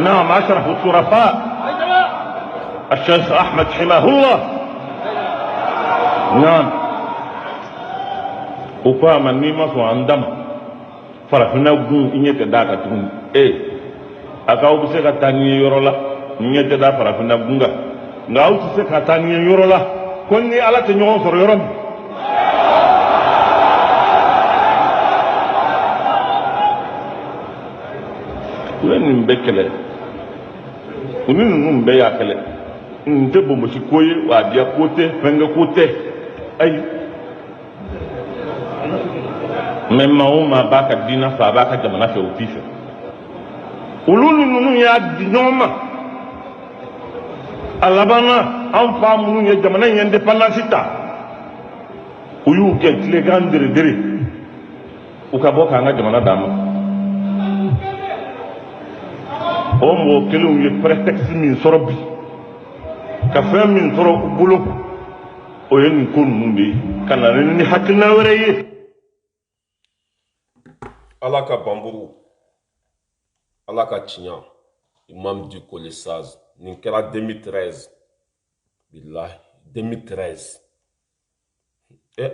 naam Ashrafu Shurafa الشيخ أحمد حماه الله نعم o ko a ma n'i ma sɔn an dama farafinna gun i ɲɛ tɛ d'a kan tuguni a k'aw bɛ se ka taa ni ye yɔrɔ la ni ɲɛ tɛ da farafinna gun kan nka aw tɛ se ka taa ni ye yɔrɔ la ko ni ala tɛ ɲɔgɔn sɔrɔ yɔrɔ min u ye nin bɛɛ kɛlɛ u ni ninnu bɛɛ y'a kɛlɛ n tɛ bonbosi ko ye wa a diya ko tɛ fɛnkɛ ko tɛ ayi mais maa o maa b'a ka diinɛ fɛ a b'a ka jamana fɛ o t'i fɛ olu ni ninnu y'a di ɲɔgɔn ma a laban na an fa minnu ye jamana in indépendance ta u y'u kɛ tilegan dere u ka bɔ k'an ka jamana d'a ma o mɔgɔ kelenw ye prétexte min sɔrɔ bi ka fɛn min sɔrɔ u bolo o ye nin ko ninnu de ye ka na ni hakilina wɛrɛ ye ala ka bamburu ala ka tiɲa imam Diko le Saz nin kɛra 2013 billahi 2013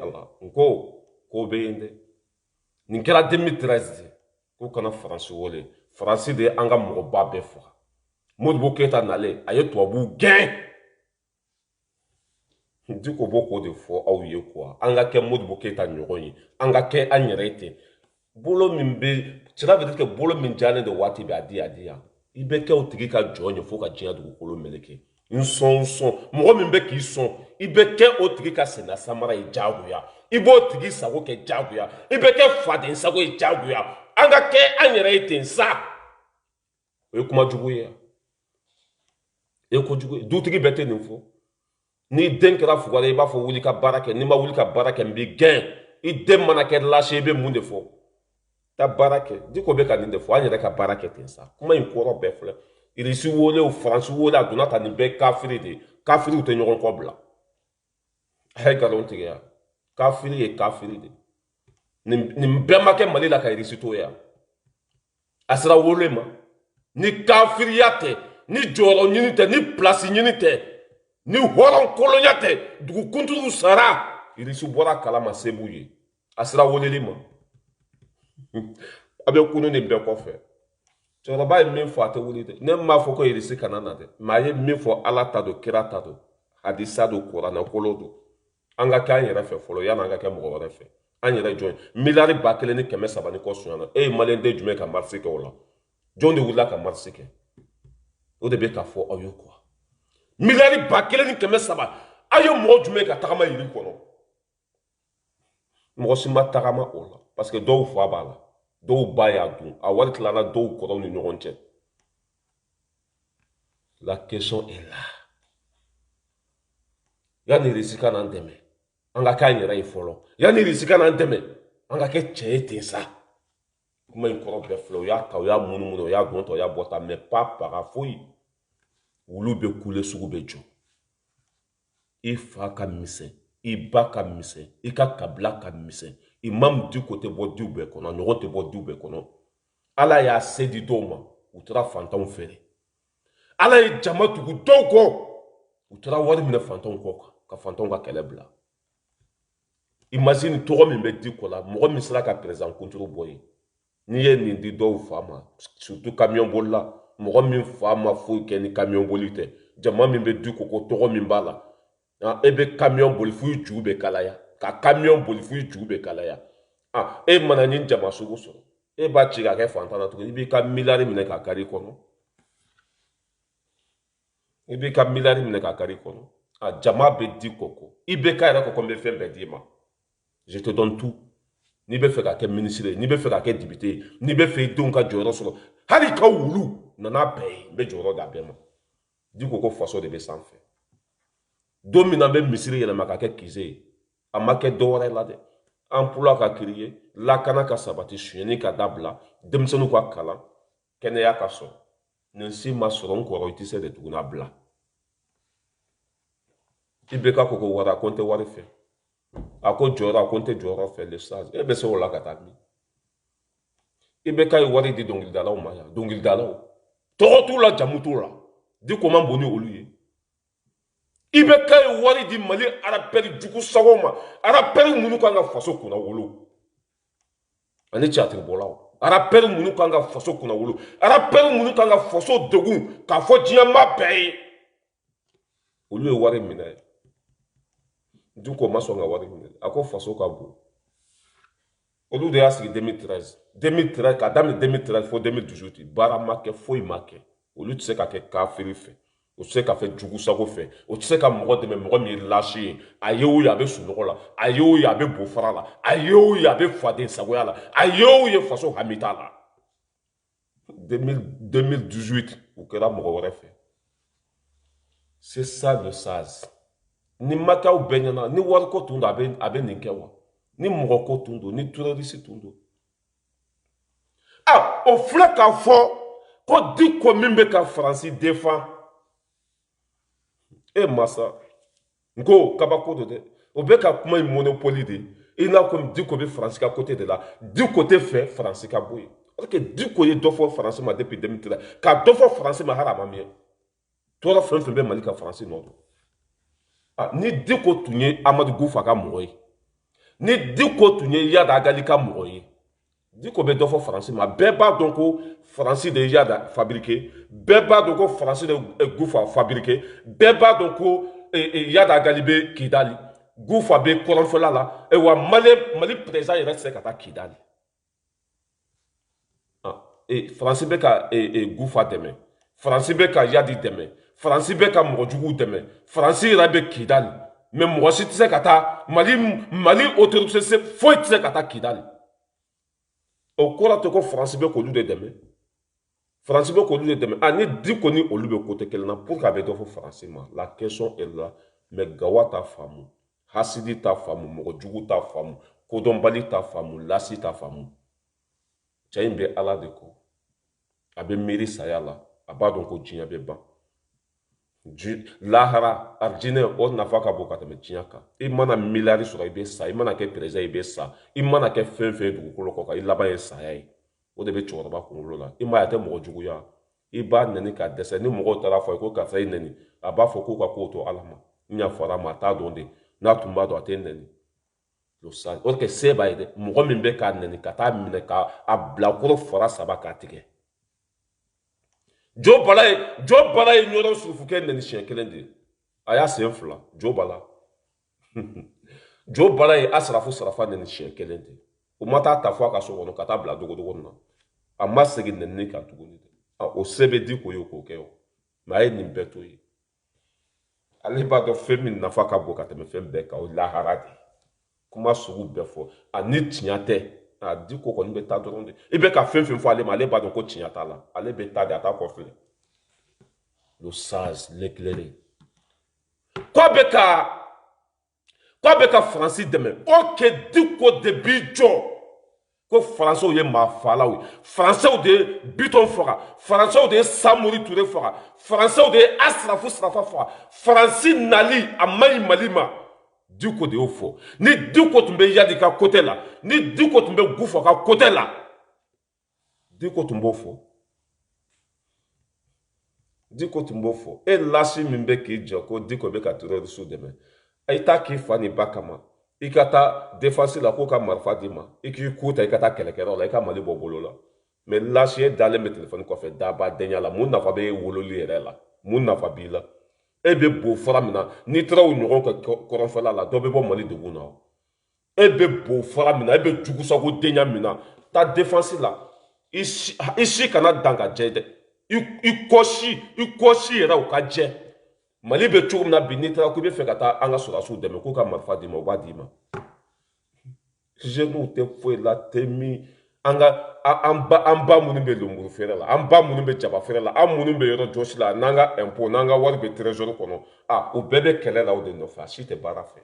ala nko ko bɛ yen dɛ nin kɛra 2013 de ko kana faransi wele faransi de an ka mɔgɔba bɛɛ faga Modibo Keyita nalen a ye tubabuw gɛn Diko b'o ko de fɔ aw ye quoi an ka kɛ Modibo Keyita ɲɔgɔn ye an ka kɛ an yɛrɛ ye ten bolo min bɛ cela veut dire que bolo min jalen de waati bɛ a di yan i bɛ kɛ o tigi ka jɔn ye fo ka diɲɛ dugukolo meleke n sɔn mɔgɔ min bɛ k'i sɔn i bɛ kɛ o tigi ka senna samara ye jagoya i b'o tigi sago kɛ jagoya i bɛ kɛ faden sago ye jagoya an ka kɛ an yɛrɛ ye ten sa o ye kuma jugu ye o ye kojugu ye dutigi bɛɛ tɛ nin fɔ ni den kɛra fugari i b'a fɔ wuli ka baara kɛ n'i ma wuli ka baara kɛ n b'i gɛn i den mana kɛ lase i bɛ mun de fɔ ta baara kɛ Diko bɛ ka nin de fɔ an yɛrɛ ka baara kɛ ten sa kuma in kɔrɔ bɛɛ filɛ irisi wele o faransi wele a donna ta nin bɛɛ kafiri de ye kafiriw tɛ ɲɔgɔn kɔ bila a ye nkalon tigɛ yan kafiri ye kafiri de nin bɛɛ ma kɛ Mali la ka irisi to yan a sera wele ma ni kafiriya tɛ ni jɔyɔrɔ ɲini tɛ ni pilasi ɲini tɛ ni hɔrɔn kolonya tɛ dugukuntigiw sara irisi bɔra kalama se b'u ye a sera weleli ma a bɛ kunu nin bɛɛ kɔfɛ cɛkɔrɔba ye min fɔ a tɛ wuli dɛ ne m'a fɔ ko irisi kana na dɛ mɛ a ye min fɔ ala ta don kira ta don hadisa don kuranɛ kolo don an ka kɛ an yɛrɛ fɛ fɔlɔ yanni an ka kɛ mɔgɔ wɛrɛ fɛ an yɛrɛ jɔn ye miliyari 1,300 ni kɔ suɲana e ye maliyɛn den jumɛn ka marisi kɛ o la jɔn de wulila ka marisi kɛ o de bɛ ka fɔ aw ye quoi miliyari 1,300 a ye mɔgɔ jumɛn ka tagama yiri kɔnɔ mɔgɔ si ma tagama o la parce que dɔw fa b'a la dɔw ba y'a dun a wari tilala dɔw kɔrɔw ni ɲɔgɔn cɛ la question est là yanni irisi ka n'an dɛmɛ an ka kɛ an yɛrɛ ye fɔlɔ yanni irisi ka n'an dɛmɛ an ka kɛ cɛ ye ten sa kuma in kɔrɔ bɛɛ filɛ o y'a ta o y'a munumunu o y'a don ta o y'a bɔ ta mais pas paga foyi wulu bɛ kule sugu bɛ jɔ i fa ka misɛn i ba ka misɛn i ka kabila ka misɛn imam Diko tɛ bɔ diw bɛɛ kɔnɔ ɲɔgɔn tɛ bɔ diw bɛɛ kɔnɔ ala y'a se di dɔw ma u taara fantanw feere ala ye jama tugu dɔw kɔ u taara wari minɛ fantanw kɔ ka fantanw ka kɛlɛ bila imagine tɔgɔ min bɛ Diko la mɔgɔ min sera ka président kunturu bɔ yen n'i ye nin di dɔw fa ma surtout camion bolila mɔgɔ min fa ma foyi kɛ ni camion boli tɛ jama min bɛ Diko ko tɔgɔ min b'a la e bɛ camion boli fo i ju bɛ kalaya ka camion boli fo i ju bɛ kalaya e mana ni jama sugu sɔrɔ e b'a ci ka kɛ fantan na tuguni i b'i ka miliyari minɛ k'a kari kɔnɔ i b'i ka miliyari minɛ k'a kari kɔnɔ jama bɛ Diko kɔ i bɛ ka yɛrɛ kɔ n bɛ fɛn bɛɛ d'i ma je te donne tout n'i bɛ fɛ ka kɛ ministre ye n'i bɛ fɛ ka kɛ député ye n'i bɛ fɛ i denw ka jɔyɔrɔ sɔrɔ hali ka wulu nana bɛɛ ye n bɛ jɔyɔrɔ d'a bɛɛ ma Diko ko faso de bɛ sanfɛ don min na n bɛ misiri yɛlɛma ka kɛ kise ye a ma kɛ dɔwɛrɛ la dɛ emploi ka créer lakana ka sabati sonyɛni ka dabila denmisɛnninw ka kalan kɛnɛya ka sɔrɔ nin si ma sɔrɔ n kɔrɔ i tɛ se de tuguni a bila i bɛ ka ko wari a ko n tɛ wari fɛ a ko jɔyɔrɔ a ko n tɛ jɔyɔrɔ fɛ le sage e bɛ se o la ka taa min i bɛ ka ye wari di dɔnkilidalaw ma yan dɔnkilidalaw tɔgɔ t'u la jamu t'u la Diko man bon ni olu ye i bɛ ka ye wari di Mali arapɛri jugu sago ma arapɛri minnu kan ka faso kunna wolo ani théâtre bɔlaw arapɛri minnu kan ka faso kunna wolo arapɛri minnu kan ka faso degun k'a fɔ diɲɛma bɛɛ ye olu ye wari minɛ Diko ma sɔn ka wari minɛ a ko faso ka bon olu de y'a sigi 2013 k'a daminɛ 2013 fo 2018 baara ma kɛ foyi ma kɛ olu tɛ se ka kɛ kafiri fɛ o tɛ se ka fɛ jugu sago fɛ o tɛ se ka mɔgɔ dɛmɛ mɔgɔ min ye lase ye a ye o ye a bɛ sunɔgɔ la a ye o ye a bɛ bo fara la a ye o ye a bɛ faden sagoya la a ye o ye faso hami t'a la 2018 u kɛra mɔgɔ wɛrɛ fɛ c'est ça le sage ni ma k'aw bɛɛ ɲɛna ni wariko tun don a bɛ nin kɛ wa ni mɔgɔ ko tun don ni terroriste tun don o filɛ k'a fɔ ko Diko min bɛ ka faransi défend masa n ko kabako don dɛ o bɛ ka kuma in monopole de Il n'a comme dit que France à côté de là. Du côté fait, France à bouille. Parce que du côté deux fois France m'a depuis 2013. Car deux fois France m'a haramamie. Toi, la France fait Malika France non. Ni du côté Amadou Goufaka Moui. Ni du côté Yada Galika Moui. Du côté deux fois France m'a béba donc France de Yada fabriqué. Béba donc France de Goufa fabriqué. Béba donc Yada Galibé Kidali. Goufa be koronfola la et wa mali président il reste kata Kidali et français be ka Goufa deme français be ka Yadi deme français be ka mojugu deme français rabe Kidali mais moi si tu sais kata mali autorité c'est faut tu sais kata Kidali au cours de ko français be ko lu de deme français be ko lu de deme ani di ko ni olu be côté kelna pour ka be do français ma la question est là mais gawata famu hasidi ta famu mogojugu ta famu kodonbali ta famu lasi ta famu cɛ in bɛ ala de kɔ a bɛ miiri saya la a b'a dɔn ko diɲɛ bɛ ban lahara arijinɛ o nafa ka bon ka tɛmɛ diɲɛ kan i mana miliyari sɔrɔ i bɛ sa i mana kɛ perezan i bɛ sa i mana kɛ fɛn fɛn dugukolo kɔ kan i laban ye saya ye o de bɛ cɛkɔrɔba kunkolo la i ma ye a tɛ mɔgɔ juguya i b'a nɛni ka dɛsɛ ni mɔgɔw taara fɔ ye ko karisa i nɛni a b'a fɔ k'u ka kow to ala ma n y'a fɔra a ma a t'a dɔn de n'a tun b'a dɔn a tɛ nɛni o kɛ se b'a ye dɛ mɔgɔ min bɛ k'a nɛni ka taa minɛ k'a bilakoro fara saba k'a tigɛ jo bala ye ɲɔgɔn surufukɛ nɛni siɲɛ kelen de a y'a sen fila jo bala ye asarafu sarafa nɛni siɲɛ kelen de o ma taa ta fɔ a ka so kɔnɔ ka taa bila dogodogo na a ma segin nɛni kan tuguni o se bɛ di k'o ye k'o kɛ o mɛ a ye nin bɛɛ to ye ale b'a dɔn fɛn min nafa ka bon ka tɛmɛ fɛn bɛɛ kan o lahara de kuma sugu bɛɛ fɔ ani tiɲɛ tɛ a di ko kɔni bɛ taa dɔrɔn de i bɛ ka fɛn fɛn fɔ ale ma ale b'a dɔn ko tiɲɛ t'a la ale bɛ taa de a t'a kɔfilɛ le sage l'éclairé k'a bɛ ka faransi dɛmɛ o kɛ di ko de b'i jɔ ko faransɛw ye maafalaw ye faransɛw de ye bitɔn faga faransɛw de ye samori ture faga faransɛw de ye asrafu sarafa faga faransi nali a maɲi mali ma diko de y'o fɔ ni diko tun bɛ Yadi ka côté la ni diko tun bɛ Goufa ka côté la diko tun b'o fɔ e lasi min bɛ k'i jɔ ko diko bɛ ka terroriste dɛmɛ i t'a k'i fa ni ba kama i ka taa défense la k'o ka marifa d'i ma i k'i ku ta i ka taa kɛlɛkɛyɔrɔ la i ka Mali bɔ bolo la mais lasi e dalen bɛ téléphone kɔfɛ dabadenya la mun nafa bɛ e wololi yɛrɛ la mun nafa b'i la e bɛ bo fara min na n'i taara o ɲɔgɔn ka kɔrɔnfɛla la dɔ bɛ bɔ Mali degun na e bɛ bo fara min na e bɛ jugusago denya min na taa défense la i si kana dan ka jɛ dɛ i kɔsi yɛrɛ o ka jɛ Mali bɛ cogo min na bi n'i taara ko i bɛ fɛ ka taa an ka sɔrɔdasiw dɛmɛ k'u ka marifa d'i ma u b'a d'i ma jeunes tɛ foyi la tɛ min an ba minnu bɛ lenburu feere la an ba minnu bɛ jaba feere la an minnu bɛ yɔrɔ jɔsi la n'an ka impôt n'an ka wari bɛ trésor kɔnɔ o bɛɛ bɛ kɛlɛ la o de nɔfɛ a si tɛ baara fɛ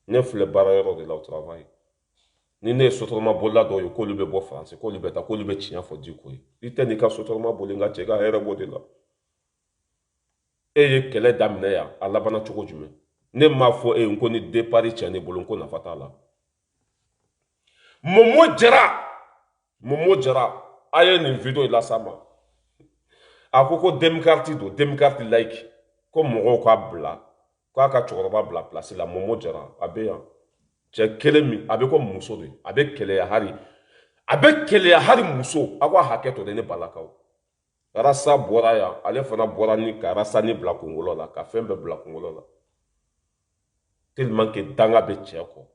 ne filɛ baara yɔrɔ de la o travail ni ne ye sotarama bolila dɔw ye k'olu bɛ bɔ faransi k'olu bɛ taa k'olu bɛ tiɲɛ fɔ Diko ye i tɛ n'i ka sotarama boli nka cɛ ka hɛrɛ b'o de la e ye kɛlɛ daminɛ yan a labanna cogo jumɛn ne m'a fɔ e ye n ko ni départ tiɲɛ ne bolo n ko nafa t'a la Momo Jara a ye nin video in las'a ma a ko démocrate don démocrate like ko mɔgɔw k'a bila k'a ka cɛkɔrɔba bila place la Momo Jara a bɛ yan cɛ kelen min a bɛ ko muso de a bɛ kɛlɛya hari muso a ko a hakɛ to de ne balakaw Rasa bɔra yan ale fana bɔra ni ka Rasa ni bila kunkolo la ka fɛn bɛɛ bila kunkolo la tellement que danga bɛ cɛ kɔ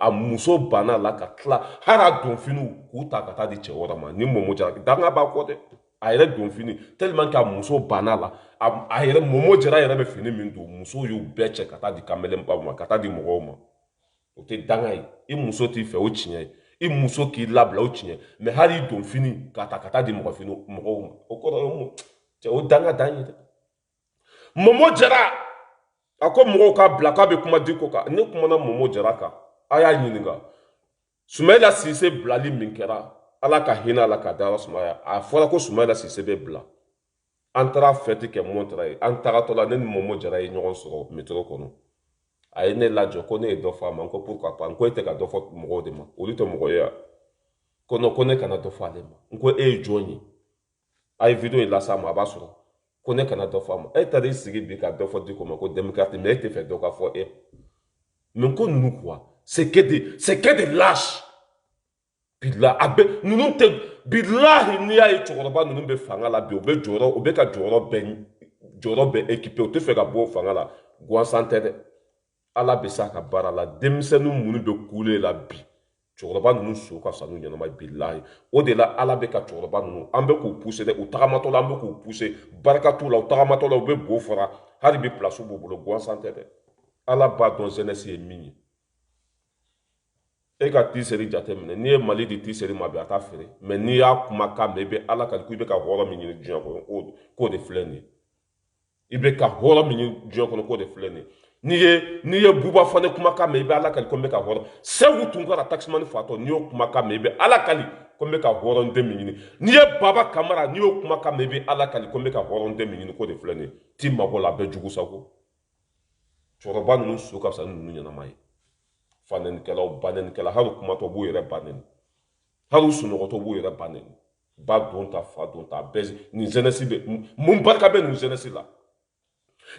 a muso banna la ka tila hali a donfiniw k'u ta ka taa di cɛ wɛrɛ ma ni Momo Jara danga b'a kɔ dɛ a yɛrɛ donfini tellement que a muso banna la a yɛrɛ Momo Jara yɛrɛ bɛ fini min don musow y'u bɛɛ cɛ ka taa di kamalebaw ma ka taa di mɔgɔw ma o tɛ danga ye i muso t'i fɛ o tiɲɛ ye i muso k'i labila o tiɲɛ mais hali i donfini ka taa di mɔgɔw ma o kɔrɔ ye mun cɛ o danga dan ye dɛ Momo Jara a ko mɔgɔw k'a bila k'a bɛ kuma Diko kan ne kumana Momo Jara kan a y'a ɲininka Soumaïla Cissé bilali min kɛra ala ka hinɛ a la ka da Sumaya a fɔra ko Soumaïla Cissé bɛ bila an taara fête kɛ Montreuil an tagatɔ la ne ni Momo Jara ye ɲɔgɔn sɔrɔ métro kɔnɔ a ye ne lajɔ ko ne ye dɔ fɔ a ma n ko pourquoi pas n ko e tɛ ka dɔ fɔ mɔgɔw de ma olu tɛ mɔgɔ ye wa ko non ko ne kana dɔ fɔ ale ma n ko e ye jɔn ye a ye video in las'a ma a b'a sɔrɔ ko ne kana dɔ fɔ a ma e taara i sigi bi ka dɔ fɔ Diko ma ko démocrate mais e tɛ fɛ dɔ ka fɔ e mais ko ninnu quoi c'est que des lâches bilahi a bɛ ninnu tɛ bilahi n'i y'a ye cɛkɔrɔba ninnu bɛ fanga la bi u bɛ ka jɔyɔrɔ bɛɛ équipé u tɛ fɛ ka bɔ fanga la gansan tɛ dɛ ala bɛ s'a ka baara la denmisɛnnin minnu bɛ kule la bi cɛkɔrɔba ninnu so ka fisa n'u ɲɛnama bilahi o de la ala bɛ ka cɛkɔrɔba ninnu an bɛ k'u pousser dɛ u tagamatɔ la an bɛ k'u pousser barika t'u la u tagamatɔ la u bɛ bo fara hali bi place b'u bolo gansan tɛ dɛ ala b'a dɔn jeunesse ye min ye e ka tiseri jateminɛ n'i ye mali di tiseri ma bi a t'a feere mais n'i y'a kumakan mɛn i bɛ ala kali ko i bɛ ka hɔrɔn min ɲini diɲɛ kɔnɔ k'o de filɛ nin ye i bɛ ka hɔrɔn min ɲini diɲɛ kɔnɔ k'o de filɛ nin ye n'i ye buba fɔ ne kumakan mɛn i bɛ ala kali ko n bɛ ka hɔrɔn segu tunkara taximani fatɔ n'i y'o kumakan mɛn i bɛ ala kali ko n bɛ ka hɔrɔn den min ɲini n'i ye baba kamara n'i y'o kumakan mɛn i bɛ ala kali ko n bɛ ka hɔrɔn den min ɲini k'o de filɛ nin ye t'i mago la a bɛɛ jugu sago cɛkɔrɔba ninnu so ka fisa ni ninnu ɲɛnama ye fanɛnikɛlaw banɛnikɛla hali kumatɔ b'u yɛrɛ banɛni hali sunɔgɔtɔ b'u yɛrɛ banɛni ba don ta fa don ta bɛɛ nin jeunesse bɛ mun barika bɛ nin jeunesse la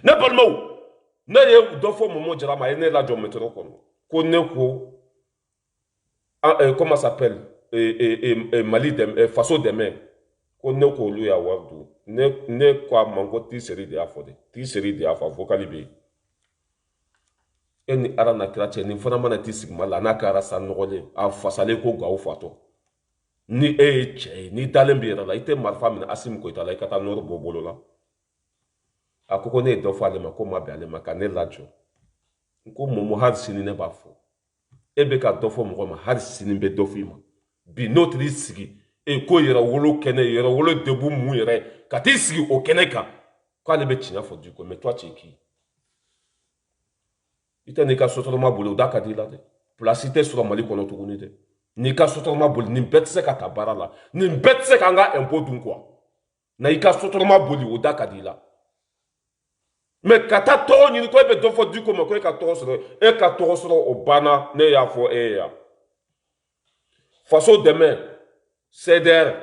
ne balimaw ne ye dɔ fɔ Momo Jara ma a ye ne lajɔ métro kɔnɔ ko ne ko comment ça s'appelle Mali dɛmɛ faso dɛmɛ ko ne ko olu y'a wari dun ne ko a ma ko Tiseri de y'a fɔ dɛ Tiseri de y'a fɔ vocal bɛ yen e ni ala na kira cɛ nin fana mana t'i sigi Mali la n'a kɛra sa nɔgɔlen a fasalen ko Gawo fatɔ ni e ye cɛ ye n'i dalen bɛ yɛrɛ la i tɛ marifa minɛ Asimi Goyita la i ka taa nɔrɔ bɔ bolo la a ko ne ye dɔ fɔ ale ma ko ma bɛn ale ma ka ne lajɔ n ko Momo hali sini ne b'a fɔ e bɛ ka dɔ fɔ mɔgɔ ma hali sini n bɛ dɔ fɔ i ma bi n'o t'i sigi ko yɛrɛ wolo kɛnɛ yɛrɛ wolo debu mun yɛrɛ ka t'i sigi o kɛnɛ kan k'ale bɛ tiɲɛ fɔ Diko mais toi tu es qui i tɛ n'i ka sotarama boli o da ka di i la dɛ place tɛ sɔrɔ Mali kɔnɔ tuguni dɛ n'i ka sotarama boli nin bɛɛ tɛ se ka ta baara la nin bɛɛ tɛ se k'an ka impôt dun quoi na i ka sotarama boli o da ka di i la mais ka taa tɔgɔ ɲini ko e bɛ dɔ fɔ Diko ma ko e ka tɔgɔ sɔrɔ e ka tɔgɔ sɔrɔ o banna ne y'a fɔ e ye yan faso dɛmɛ CDR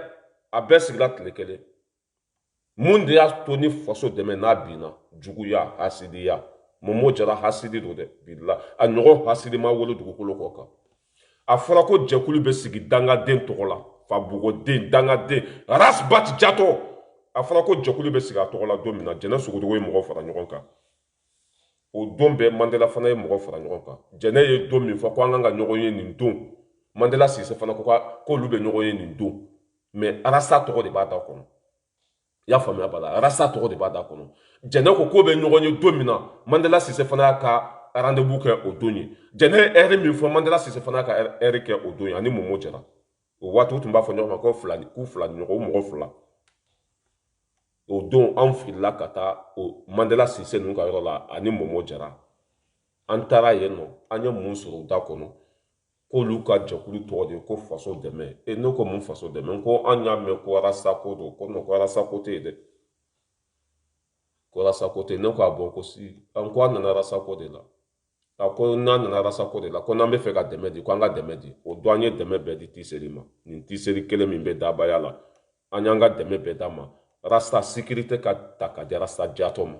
a bɛɛ sigila tile kelen mun de y'a to ni faso dɛmɛ n'a binna juguya hasidiya Momo Jara hasidi do dɛ bila a ɲɔgɔn hasidi ma wolo dugukolo kɔ kan a fɔra ko jɛkulu bɛ sigi dangaden tɔgɔ la fabugoden dangaden Rasbat Jato a fɔra ko jɛkulu bɛ sigi a tɔgɔ la don min na Jɛnɛ Sogodogo ye mɔgɔ fara ɲɔgɔn kan o don bɛɛ Mandela fana ye mɔgɔ fara ɲɔgɔn kan Jɛnɛ ye don min fɔ ko an kan ka ɲɔgɔn ye nin don Mandela Sise fana ko k'olu bɛ ɲɔgɔn ye nin don mais Arasa tɔgɔ de b'a da kɔnɔ i y'a faamuya b'a la Arasa tɔgɔ de b'a da kɔnɔ Jɛnɛ ko k'o bɛ ɲɔgɔn ye don min na Mandela Sise fana y'a ka rendez-vous kɛ o don ye Jɛnɛ ye heure min fɔ Mandela Sise fana y'a ka heure kɛ o don ye ani Momo Jara o waati u tun b'a fɔ ɲɔgɔn ma ko k'u fila ni ɲɔgɔn o mɔgɔ fila o don an filila ka taa o Mandela Sise ninnu ka yɔrɔ la ani Momo Jara an taara yen nɔ an ye mun sɔrɔ o da kɔnɔ k'olu ka jɛkulu tɔgɔ de ko faso dɛmɛ ne ko mun faso dɛmɛ ko an y'a mɛn ko Arasa ko don ko non ko Arasa ko tɛ yen dɛ ko Arasa ko tɛ yen ne ko a bɔ ko si an ko an nana Arasa ko de la a ko n'an nana Arasa ko de la ko n'an bɛ fɛ ka dɛmɛ di ko an ka dɛmɛ di o don an ye dɛmɛ bɛɛ di Tiseri ma nin Tiseri kelen min bɛ dabaya la an y'an ka dɛmɛ bɛɛ d'a ma Rasta sécurité ka ta ka di Rasta Jato ma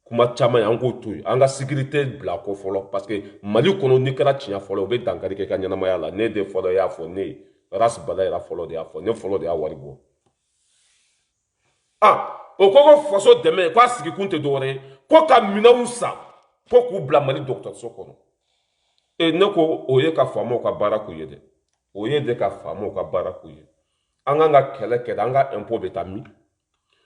kuma caman an k'o to yen an ka sécurité bila ko fɔlɔ parce que Mali kɔnɔ n'i kɛra tiɲɛ fɔlɔ o bɛ dankari kɛ i ka ɲɛnamaya la ne de fɔlɔ y'a fɔ ne ye Ras Bala yɛrɛ fɔlɔ de y'a fɔ ne fɔlɔ de y'a wari bɔ o ko faso dɛmɛ k'a sigi kun tɛ dɔwɛrɛ ye ko ka minɛnw san ko k'u bila Mali dɔgɔtɔrɔso kɔnɔ ne ko o ye ka faamaw ka baara k'u ye dɛ o ye de ka faamaw ka baara k'u ye an kan ka kɛlɛ kɛ an ka impôt bɛ taa min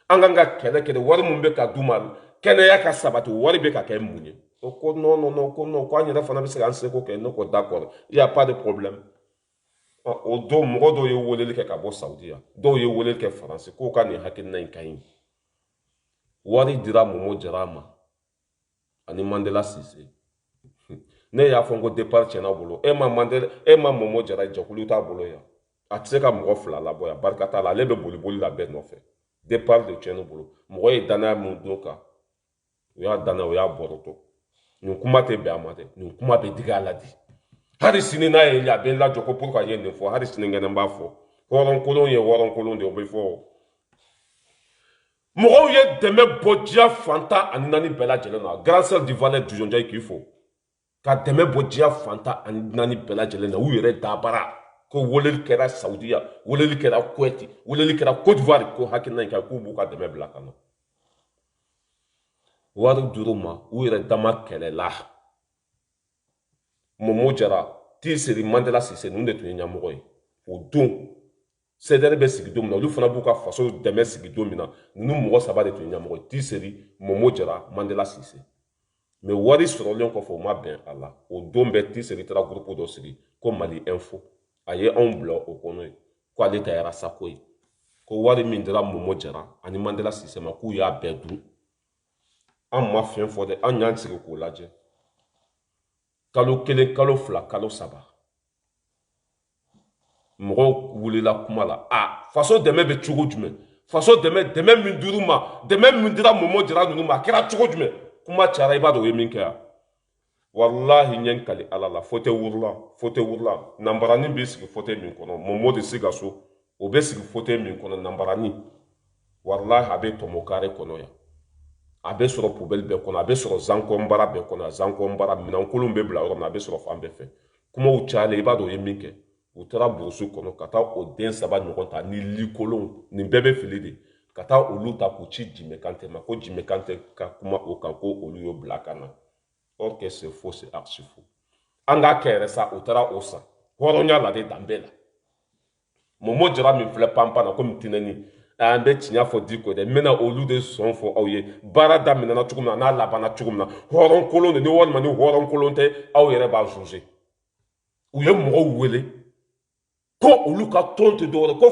an kan ka kɛlɛ kɛ wari mun bɛ ka d'u ma kɛnɛya ka sabati wari bɛ ka kɛ mun ye o ko non ko non ko an yɛrɛ fana bɛ se k'an seko kɛ ne ko d'accord il y a pas de problème o don mɔgɔ dɔw ye weleli kɛ ka bɔ Saudi yan dɔw ye weleli kɛ Faransi k'o ka nin hakilina in ka ɲi wari dira Momo Jara ma ani Mandela Sise ne y'a fɔ n ko départ tiɲɛna bolo e ma Momo Jara jɛkulu t'a bolo yan a tɛ se ka mɔgɔ fila labɔ yan barika t'a la ale bɛ boli la bɛɛ nɔfɛ départ de tiɲɛna bolo mɔgɔ ye danaya mun don kan o y'a danaya o y'a bɔrɔtɔ nin kuma tɛ bɛn a ma dɛ nin kuma bɛ digi a la di hali sini n'a ye a bɛ n lajɔ ko pour ka ye nin fɔ hali sini ŋɛnɛ n b'a fɔ hɔrɔnkolon ye hɔrɔnkolon de o bɛ fɔ mɔgɔw ye dɛmɛ bɔ diɲɛ fantan ani naani bɛɛ lajɛlen na grand sœur du Valais Dujɔnjɛ k'i fo ka dɛmɛ bɔ diɲɛ fantan ani naani bɛɛ lajɛlen na u yɛrɛ dabara ko weleli kɛra Saudiya weleli kɛra Kuwait weleli kɛra Côte d'Ivoire ko hakilina in kan k'u b'u ka dɛmɛ bila ka na wari dir'u ma u yɛrɛ dama kɛlɛla Momo Jara Tiseri Mandela Sise ninnu de tun ye ɲɛmɔgɔ ye o don CDR bɛ sigi don min na olu fana b'u ka faso dɛmɛ sigi don min na ninnu mɔgɔ saba de tun ye ɲɛmɔgɔ ye Tiseri Momo Jara Mandela Sise mais wari sɔrɔlen kɔfɛ u ma bɛn a la o don bɛɛ Tiseri taara groupe dɔ sigi ko Mali Info a ye anw bila o kɔnɔ ye ko ale ta yɛrɛ sako ye ko wari min dira Momo Jara ani Mandela Sise ma k'u y'a bɛɛ dun an ma fɛn fɔ dɛ an y'an sigi k'o lajɛ kalo kelen kalo fila kalo saba mɔgɔw wulila kuma la faso dɛmɛ bɛ cogo jumɛn faso dɛmɛ min dir'u ma dɛmɛ min dira Momo Jara ninnu ma a kɛra cogo jumɛn kuma cayara i b'a dɔn o ye min kɛ yan walahi n ye n kali ala la fauteuil wurula nanbaranin bɛ sigi fauteuil min kɔnɔ Momo de Sikaso o bɛ sigi fauteuil min kɔnɔ nanbaranin walahi a bɛ tɔmɔ kare kɔnɔ yan a bɛ sɔrɔ poubelle bɛɛ kɔnɔ a bɛ sɔrɔ zankɔnbara bɛɛ kɔnɔ zankɔnbara minɛnkolon bɛ bila yɔrɔ min a bɛ sɔrɔ fan bɛɛ fɛ kumaw cayalen i b'a dɔn o ye min kɛ u taara burusu kɔnɔ ka taa o den saba ɲɔgɔn ta ni likolon nin bɛɛ bɛ fili de ka taa olu ta k'u ci Jime Kante ma ko Jime Kante ka kuma o kan ko olu y'o bila ka na or que c'est faux c'est archi faux an k'a kɛ yɛrɛ sa u taara o san hɔrɔnya la de dan bɛɛ la Momo Jara min filɛ panpan na komi tinɛni an bɛ tiɲɛ fɔ Diko dɛ n bɛna olu de sɔn fɔ aw ye baara daminɛna cogo min na n'a labanna cogo min na hɔrɔnkolon de ni walima ni hɔrɔnkolon tɛ aw yɛrɛ b'a juger u ye mɔgɔw wele ko olu ka tɔn tɛ dɔwɛrɛ ko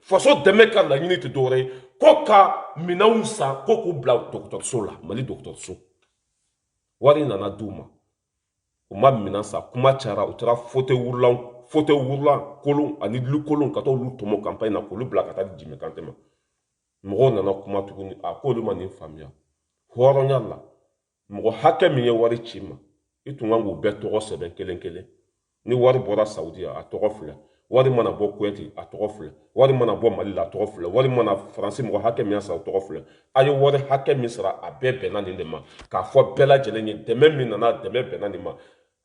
faso dɛmɛ ka laɲini tɛ dɔwɛrɛ ye ko ka minɛnw san ko k'u bila dɔgɔtɔrɔso la Mali dɔgɔtɔrɔso wari nana d'u ma u ma minɛn san kuma cayara u taara fauteuil wurulan kolon ani lukolon ka taa olu tɔmɔ campagne na k'olu bila ka taa Jime Kante ma mɔgɔw nana kuma tuguni k'olu ma nin faamuya hɔrɔnya la mɔgɔ hakɛ min ye wari ci ma i tun kan k'u bɛɛ tɔgɔ sɛbɛn kelen kelen ni wari bɔra Saudiya a tɔgɔ filɛ wari mana bɔ Kuwait a tɔgɔ filɛ wari mana bɔ Mali la a tɔgɔ filɛ wari mana Faransi mɔgɔ hakɛ min y'a sara o tɔgɔ filɛ a ye wari hakɛ min sara a bɛɛ bɛnna nin de ma k'a fɔ bɛɛ lajɛlen ye dɛmɛ min nana dɛmɛ bɛnna nin ma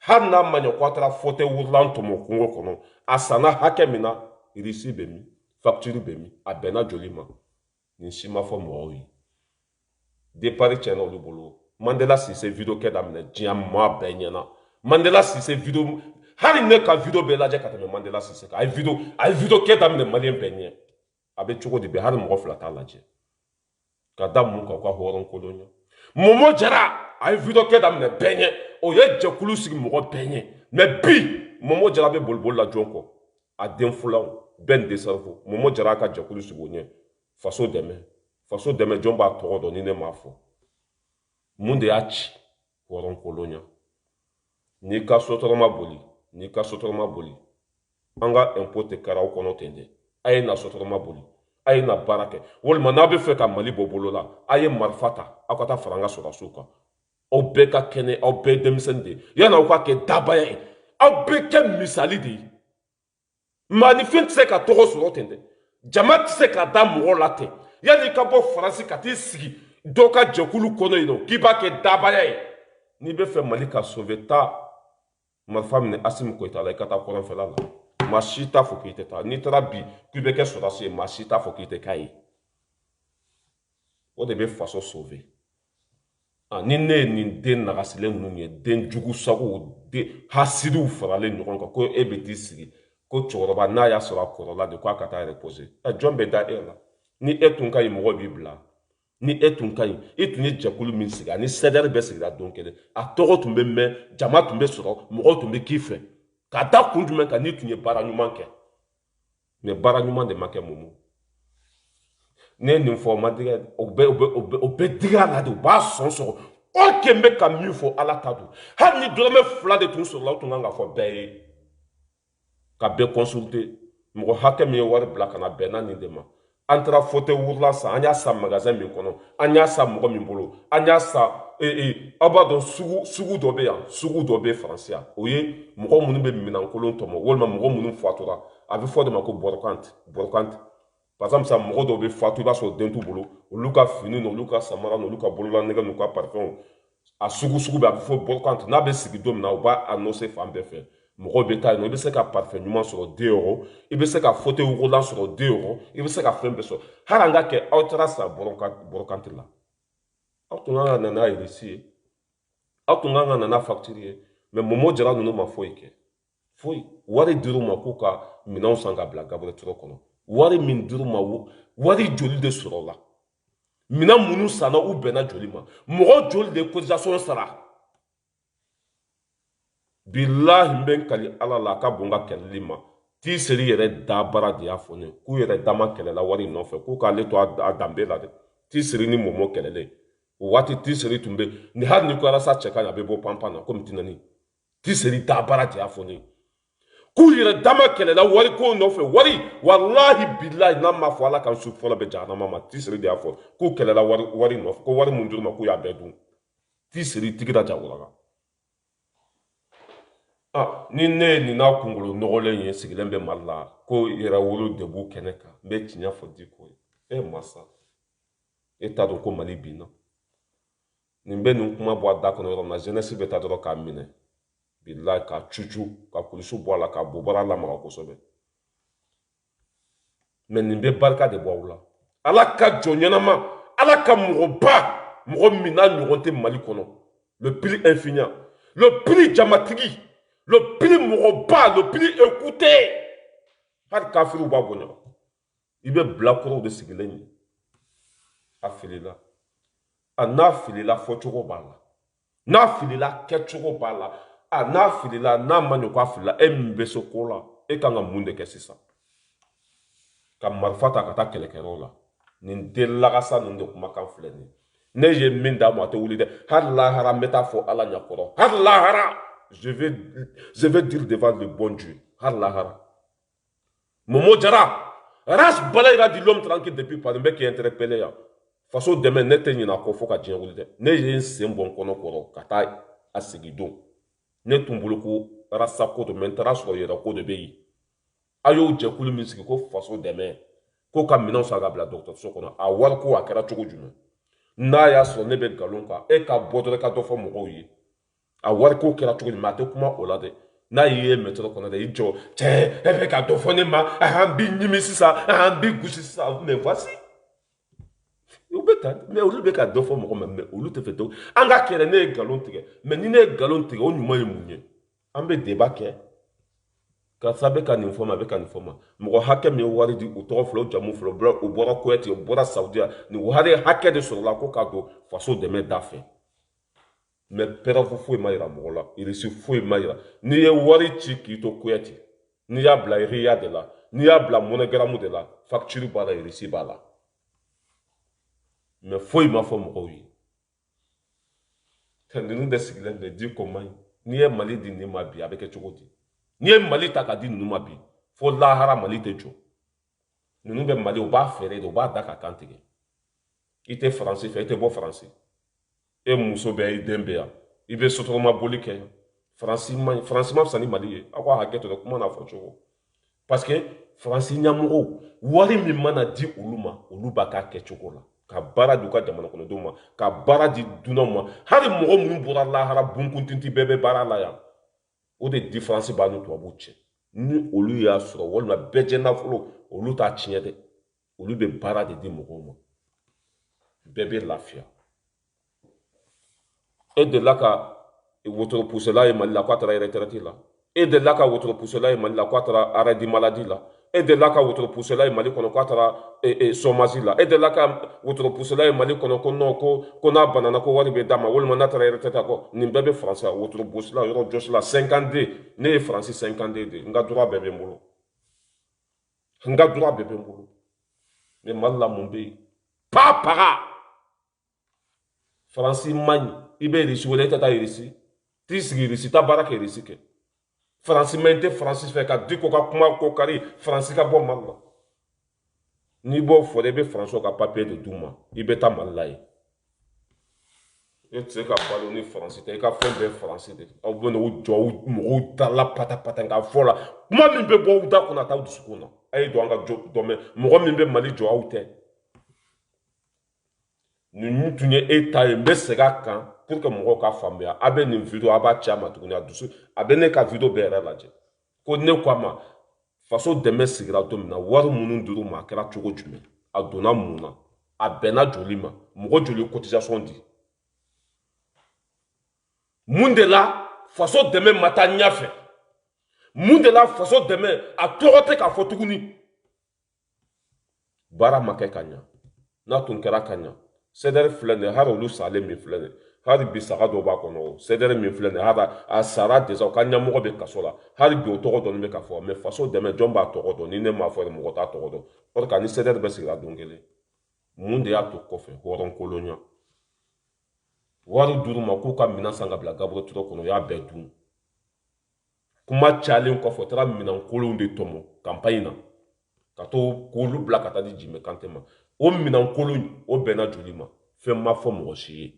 hali n'a ma ɲɛ k'a taara fauteuil wurulan tɔmɔ kungo kɔnɔ a sanna hakɛ min na reçu bɛ min facture bɛ min a bɛnna joli ma nin si ma fɔ mɔgɔw ye départ tiɲɛna olu bolo Mandela Sise video kɛ daminɛ diɲɛ maa bɛɛ ɲɛna Mandela Sise video hali ne ka video bɛɛ lajɛ ka tɛmɛ Mandela Sise kan a ye video kɛ daminɛ maliyɛn bɛɛ ɲɛ a bɛ cogo di bɛɛ hali mɔgɔ fila t'a lajɛ ka da mun kan u ka hɔrɔnkolon ɲɛ Momo Jara a ye video kɛ daminɛ bɛɛ ɲɛ o ye jɛkulu sigi mɔgɔ bɛɛ ɲɛ mais bi Momo Jara bɛ boliboli la jɔn kɔ a den fulaw Ben Desarfo Momo Jara ka jɛkulu sigi o ɲɛ faso dɛmɛ jɔn b'a tɔgɔ dɔn ni ne m'a fɔ mun de y'a ci hɔrɔnkolon ɲɛ n'i ka sotarama boli an ka impôt tɛ kari aw kɔnɔ ten dɛ a ye na sotarama boli a ye na baara kɛ walima n'a bɛ fɛ ka Mali bɔ bolo la a ye marifa ta aw ka taa fara an ka sɔrɔdasiw kan aw bɛɛ ka kɛnɛ aw bɛɛ ye denmisɛnnin de ye yanni aw ka kɛ dabaya ye aw bɛɛ kɛ misali de ye maanifin tɛ se ka tɔgɔ sɔrɔ ten dɛ jama tɛ se ka da mɔgɔ la ten yanni i ka bɔ Faransi ka t'i sigi dɔ ka jɛkulu kɔnɔ yen nɔ k'i b'a kɛ dabaya ye n'i bɛ fɛ Mali ka sauver taa marifa minɛ Asimi Goyita la i ka taa kɔrɔnfɛla la maa si t'a fɔ k'i tɛ taa n'i taara bi k'i bɛ kɛ sɔrɔdasi ye maa si t'a fɔ k'i tɛ k'a ye o de bɛ faso sauver ni ne ye nin den nagasilen ninnu ye den jugu sagow den hasidiw faralen ɲɔgɔn kan ko e bɛ t'i sigi ko cɛkɔrɔba n'a y'a sɔrɔ a kɔrɔla de k'a ka taa reposer jɔn bɛ da e la ni e tun ka ɲi mɔgɔ b'i bila ni e tun ka ɲi e tun ye jɛkulu min sigi ani CDR bɛ sigira don kelen a tɔgɔ tun bɛ mɛn jama tun bɛ sɔrɔ mɔgɔw tun bɛ k'i fɛ k'a da kun jumɛn kan n'i tun ye baara ɲuman kɛ mais baara ɲuman de ma kɛ Momo ne ye nin fɔ o ma digɛ o bɛ digɛ a la de u b'a sɔn sɔgɔ o kɛn bɛ ka min fɔ Ala ta don hali ni dɔrɔmɛ fila de tun sɔrɔla o tun kan ka fɔ bɛɛ ye ka bɛɛ consulter mɔgɔ hakɛ min ye wari bila ka na bɛnna nin de ma an taara fauteuil wurulan san an y'a san magasin min kɔnɔ an y'a san mɔgɔ min bolo an y'a san aba don sugu dɔ bɛ yan sugu dɔ bɛ faransi yan o ye mɔgɔ minnu bɛ minɛnkolon tɔmɔ walima mɔgɔ minnu fatura a bɛ fɔ de ma ko bɔrɔkante par exemple sa mɔgɔ dɔw bɛ fatu i b'a sɔrɔ den t'u bolo olu ka fini n'olu ka samara n'olu ka bololanɛgɛ n'u ka parfɛnw a sugu bɛ a bɛ fɔ bɔrɔkante n'a bɛ sigi don min na u b'a annoncer fan bɛɛ fɛ mɔgɔw bɛ taa yen nɔ i bɛ se ka parfɛn ɲuman sɔrɔ 2 euros i bɛ se ka fauteuil roulant sɔrɔ 2 euros i bɛ se ka fɛn bɛɛ sɔrɔ hali an ka kɛ aw taara sa bɔrɔkante la aw tun kan ka na n'a irisi ye aw tun kan ka na n'a facture ye mais Momo Jara ninnu ma foyi kɛ foyi wari dir'u ma k'u ka minɛnw san ka bila Gabriel Touré kɔnɔ wari min dir'u ma wari joli de sɔrɔ la minɛn minnu sanna u bɛnna joli ma mɔgɔ joli de cotisation sara bilahi n bɛ n kali ala la a ka bon n ka kɛlɛli ma Tiseri yɛrɛ dabara de y'a fɔ ne k'u yɛrɛ dama kɛlɛla wari nɔfɛ k'u k'ale to a danbe la dɛ Tiseri ni Momo kɛlɛlen o waati Tiseri tun bɛ ni hali ni ko Arasa cɛ ka ɲi a bɛ bɔ panpan na komi Tinani Tiseri dabara de y'a fɔ ne k'u yɛrɛ dama kɛlɛla wari ko nɔfɛ wari walahi bilahi n'a ma fɔ ala ka su fɔlɔ bɛ jahanama ma Tiseri de y'a fɔ k'u kɛlɛla wari nɔfɛ ko wari mun dir'u ma k'u y'a bɛɛ dun Tiseri tigi da jagora ni ne ye nin n'a kunkolo nɔgɔlen ye sigilen bɛ Mali la ko yɛrɛ wolo de b'u kɛnɛ kan n bɛ tiɲɛ fɔ Diko ye masa e t'a dɔn ko Mali binna nin bɛ nin kuma bɔ a da kɔnɔ yɔrɔ min na jeunesse bɛ taa dɔrɔn k'a minɛ bilahi ka cucu ka kulusi bɔ a la ka bobara lamaga kosɛbɛ mais nin bɛ barika de bɔ aw la ala ka jɔ ɲɛnama ala ka mɔgɔ min n'a ɲɔgɔn tɛ Mali kɔnɔ le plus influent le plus jamatigi le plus mɔgɔba le plus écouté hali kafiriw b'a bonya i bɛ bilakorow de sigilen ye a filila n'a filila fɔcogo b'a la n'a filila kɛcogo b'a la n'a filila n'a ma ɲɛ k'a filila e min bɛ se ko la e kan ka mun de kɛ sisan ka marifa ta ka taa kɛlɛkɛyɔrɔ la nin den lagasa ninnu de kumakan filɛ nin ne ye min d'a ma a tɛ wuli dɛ hali lahara n bɛ taa fɔ ala ɲɛkɔrɔ hali lahara je vais dire devant le bon Dieu hali lahara Momo Jara race balayira di l'homme tranquille depuis Paris n bɛ k'i interpellé yan faso dɛmɛ ne tɛ ɲinɛ a kɔ fo ka diɲɛ wuli dɛ ne ye n sen bɔ n kɔnɔ kɔrɔ ka taa a sigi don ne tun bolo ko rasa ko don mɛ n taara sɔrɔ yɛrɛ ko de bɛ yen a y'o jɛkulu min sigi ko faso dɛmɛ k'o ka minɛnw san ka bila dɔgɔtɔrɔso kɔnɔ a wari ko a kɛra cogo jumɛn n'a y'a sɔrɔ ne bɛ nkalon kan e ka bɔ dɔrɔn ka dɔ fɔ mɔgɔw ye a wari ko kɛra cogo jumɛn a tɛ kuma o la dɛ n'a y'i mɛtɛrɛ kɔnɔ dɛ i jɔ cɛ e bɛ ka dɔ fɔ ne ma an b'i ɲimi sisan an b'i gosi sisan mais voici u bɛ ta mais olu bɛ ka dɔ fɔ mɔgɔ ma mais olu tɛ fɛ dɔn an ka kɛlɛ ne ye nkalon tigɛ mais ni ne ye nkalon tigɛ o ɲuman ye mun ye an bɛ débat kɛ karisa bɛ ka nin fɔ ma a bɛ ka nin fɔ ma mɔgɔ hakɛ min ye wari di u tɔgɔ filɛ o jamu filɛ o bɔra Kuyate o bɔra Saudiya nin wari hakɛ de sɔrɔla ko k'a don faso dɛmɛ da fɛ mais pɛrɛfu foyi ma yira mɔgɔ la irisi foyi ma yira n'i ye wari ci k'i to Kuyate n'i y'a bila Riya de la n'i y'a bila MoneyGram de la facture b'a la irisi b'a la mais foyi ma fɔ mɔgɔw ye ninnu de sigilen bɛ di ko man ɲi n'i ye Mali di nin ma bi a bɛ kɛ cogo di n'i ye Mali ta ka di ninnu ma bi fo lahara Mali tɛ jɔ ninnu bɛ Mali u b'a feere de u b'a da ka kan tigɛ i tɛ Faransi fɛ i tɛ bɔ Faransi e muso bɛ i den bɛ yan i bɛ sotarama boli kɛ Faransi ma fisa ni Mali ye aw ka hakɛ to dɛ kuma n'a fɔ cogo parce que Faransi ɲɛmɔgɔw wari min mana di olu ma olu b'a k'a kɛcogo la ka baara di u ka jamana kɔnɔdenw ma ka baara di dunanw ma hali mɔgɔ minnu bɔra lahara bunkuntinti bɛɛ bɛ baara la yan o de différence b'a ni tubabuw cɛ ni olu y'a sɔrɔ walima bɛɛ jɛ nafolo olu t'a tiɲɛ dɛ olu bɛ baara de di mɔgɔw ma bɛɛ bɛ lafiya e delila ka wotoro pusela ye Mali la k'a taara retraite la e delila ka wotoro pusela ye Mali la k'a taara arrêt de maladie la e delila ka wotoro pusela ye Mali kɔnɔ k'a taara chômage la e delila ka wotoro pusela ye Mali kɔnɔ ko non ko n'a banana ko wari bɛ d'a ma walima n'a taara retraite kɔ nin bɛɛ bɛ Faransi wotoro pusela yɔrɔ jɔsi la 52 ne ye Faransi 52 de n ka droit bɛɛ bɛ n bolo n ka droit bɛɛ bɛ n bolo mais Mali la mun bɛ yen pa paga Faransi man ɲi i bɛ irisi wele e tɛ taa irisi t'i sigi irisi ta baara kɛ irisi kɛ Faransi man ɲi tɛ Faransi fɛ ka di ko ka kuma ko kari Faransi ka bɔ Mali la n'i b'o fɔ i bɛ Faransiw ka papier de d'u ma i bɛ taa Mali la yen E tɛ se ka balo ni faransi tɛ i ka fɛn bɛɛ faransi de aw bɛ na o jɔ mɔgɔw da la patapata nka fɔ la kuma min bɛ bɔ aw da kɔnɔ a t'aw dusukun na a ye don an ka dɔn mɛ mɔgɔ min bɛ mali jɔ aw tɛ nin tun ye e ta ye n bɛ segin a kan pour que mɔgɔw ka faamuya a bɛ nin video a b'a ci a ma tuguni a dusu a bɛ ne ka video bɛɛ yɛrɛ lajɛ ko ne ko a ma faso dɛmɛ sigira don min na wari minnu dir'u ma a kɛra cogo jumɛn a donna mun na a bɛnna joli ma mɔgɔ joli cotisation di mun de la faso dɛmɛ ma taa ɲɛfɛ mun de la faso dɛmɛ a tɔgɔ tɛ k'a fɔ tuguni baara ma kɛ ka ɲa n'a tun kɛra ka ɲa CDR filɛ nin ye hali olu salen min filɛ nin ye hali bi saga dɔw b'a kɔnɔ o CDR min filɛ nin ye hali a sara déjà o ka ɲɛmɔgɔ bɛ kaso la hali bi o tɔgɔ dɔnni bɛ ka fɔ mais faso dɛmɛ jɔn b'a tɔgɔ dɔn ni ne m'a fɔ yɛrɛ mɔgɔ t'a tɔgɔ dɔn or que ni CDR bɛ sigira don kelen mun de y'a to kɔfɛ hɔrɔnkolonya wari d'u ma k'u ka minɛn san ka bila Gabriel Touré kɔnɔ o y'a bɛɛ dun kuma cayalen kɔfɛ o taara minɛnkolonw de tɔmɔ campagne na ka to k'olu bila ka taa di Jime Kante ma o minɛnkolon o bɛnna joli ma fɛn ma fɔ mɔgɔ si ye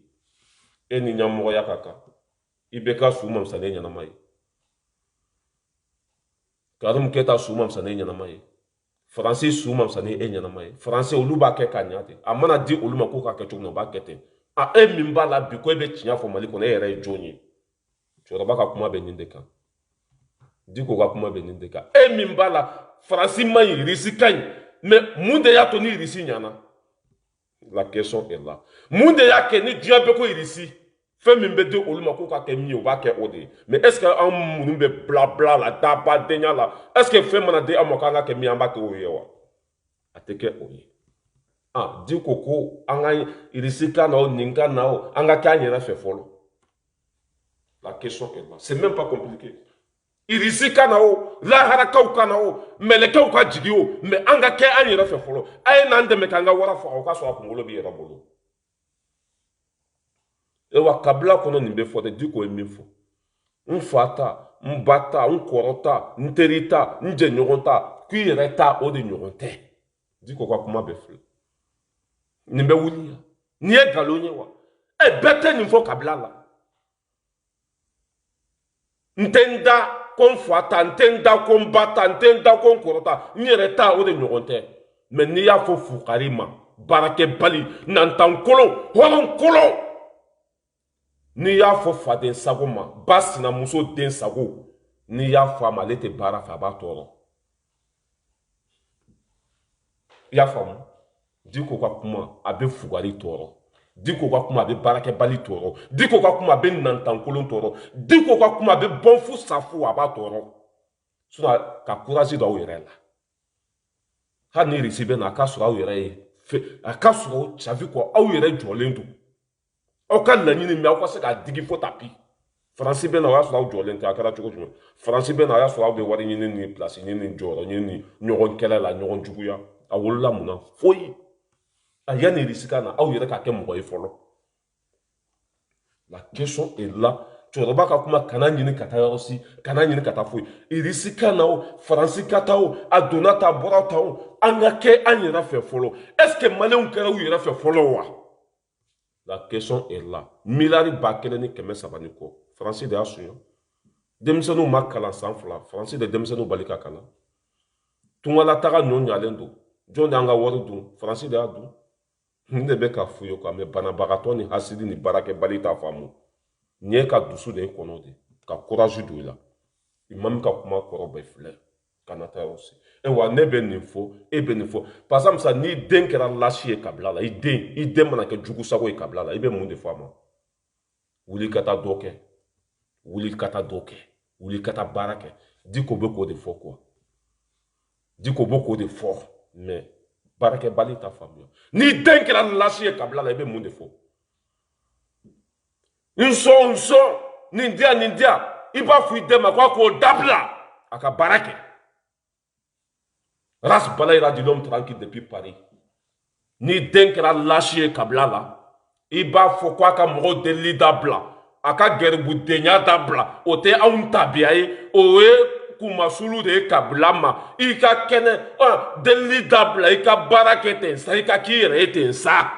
e ni ɲɛmɔgɔya ka kan i bɛ ka su ma fisa ne ɲɛnama ye Karim Keta su ma fisa ne ɲɛnama ye Faransi su ma fisa ne e ɲɛnama ye Faransi olu b'a kɛ ka ɲa ten a mana di olu ma k'u k'a kɛ cogo min na u b'a kɛ ten a e min b'a la bi ko e bɛ tiɲɛ fɔ Mali kɔnɔ e yɛrɛ ye jɔn ye cɛkɔrɔba ka kuma bɛ nin de kan Diko ka kuma bɛ nin de kan e min b'a la Faransi ma ɲi Irisi ka ɲi mais mun de y'a to ni Irisi ɲana la question est là mun de y'a kɛ ni diɲɛ bɛɛ ko Irisi fɛn min bɛ di olu ma k'u ka kɛ min ye u b'a kɛ o de ye mais est ce que an minnu bɛ blabla la dabadenya la est ce que fɛn mana di an ma k'an ka kɛ min an b'a kɛ o ye wa a tɛ kɛ o ye ah Diko ko an ka Irisi ka na o nin ka na o an ka kɛ an yɛrɛ fɛ fɔlɔ la question est là c'est même pas compliqué Irisi ka na o laharakaw ka na o mɛlɛkɛw ka jigi o mais an ka kɛ an yɛrɛ fɛ fɔlɔ a ye n'an dɛmɛ k'an ka wara faga o ka sɔrɔ a kunkolo b'i yɛrɛ bolo e wa kabila kɔnɔ nin bɛ fɔ dɛ Diko ye min fɔ n fa ta n ba ta n kɔrɔ ta n teri ta n jɛɲɔgɔn ta k'i yɛrɛ ta o de ɲɔgɔn tɛ Diko ka kuma bɛ filɛ nin bɛ wuli yan nin ye nkalon ye wa bɛɛ tɛ nin fɔ kabila la n tɛ n da ko n fa ta n tɛ n da ko n ba ta n tɛ n da ko n kɔrɔ ta n yɛrɛ ta o de ɲɔgɔn tɛ mais n'i y'a fɔ fukari ma baarakɛbali nantankolon hɔrɔnkolon n'i y'a fɔ faden sago ma ba sinamuso den sago n'i y'a fɔ a ma ale tɛ baara fɛ a b'a tɔɔrɔ i y'a faamu Diko ka kuma a bɛ fugari tɔɔrɔ Diko ka kuma a bɛ baarakɛbali tɔɔrɔ Diko ka kuma a bɛ nantankolon tɔɔrɔ Diko ka kuma a bɛ bɔnfu safu a b'a tɔɔrɔ sinon ka courage don aw yɛrɛ la hali ni Irisi bɛ na a ka sɔrɔ aw yɛrɛ ye a ka sɔrɔ ça veut quoi aw yɛrɛ jɔlen don aw ka laɲini min aw ka se k'a digi fo tapi Faransi bɛ na o y'a sɔrɔ aw jɔlen tɛ a kɛra cogo jumɛn Faransi bɛ na o y'a sɔrɔ aw bɛ wari ɲini ni place ɲini ni jɔyɔrɔ ɲini ni ɲɔgɔn kɛlɛ la ɲɔgɔn juguya a wolola mun na foyi a yanni Irisi ka na aw yɛrɛ ka kɛ mɔgɔ ye fɔlɔ la question est là cɛkɔrɔba ka kuma kana ɲini ka taa yɔrɔ si kana ɲini ka taa foyi Irisi ka na o Faransi ka taa o a donna ta a bɔra ta o an ka kɛ an yɛrɛ fɛ fɔlɔ est ce que maliyɛnw kɛra u yɛrɛ fɛ fɔlɔ wa la question est là miliyari 1,300 ni kɔ Faransi de y'a suɲɛ denmisɛnninw ma kalan san 2 Faransi de denmisɛnninw bali ka kalan tungalataga ɲɔ ɲalen don jɔn de y'an ka wari dun Faransi de y'a dun nin de bɛ ka f'u ye quoi mais banabagatɔ ni hasidi ni baarakɛbali t'a faamu nin ye ka dusu de ye kɔnɔ de ka courage don i la i ma min ka kuma kɔrɔ bɛɛ filɛ ka na taa yɔrɔ si wa ne bɛ nin fɔ e bɛ nin fɔ par exemple sa n'i den kɛra lasi ye kabila la i den mana kɛ jugu sago ye kabila la i bɛ mun de fɔ a ma wuli ka taa dɔ kɛ wuli ka taa dɔ kɛ wuli ka taa baara kɛ Diko bɛ k'o de fɔ quoi Diko bɛ k'o de fɔ mais baarakɛbali t'a faamuya n'i den kɛra lasi ye kabila la i bɛ mun de fɔ n sɔn nin di yan i b'a fɔ i den ma k'a k'o dabila a ka baara kɛ race bala ira di l'homme tranquille depuis Paris ni den kɛra lasi ye kabila la i b'a fɔ k'a ka mɔgɔw delili dabila a ka gɛribudenya dabila o tɛ anw tabiya ye o ye kumasulu de ye kabila ma i ka kɛnɛ delili dabila i ka baara kɛ ten sa i ka k'i yɛrɛ ye ten sa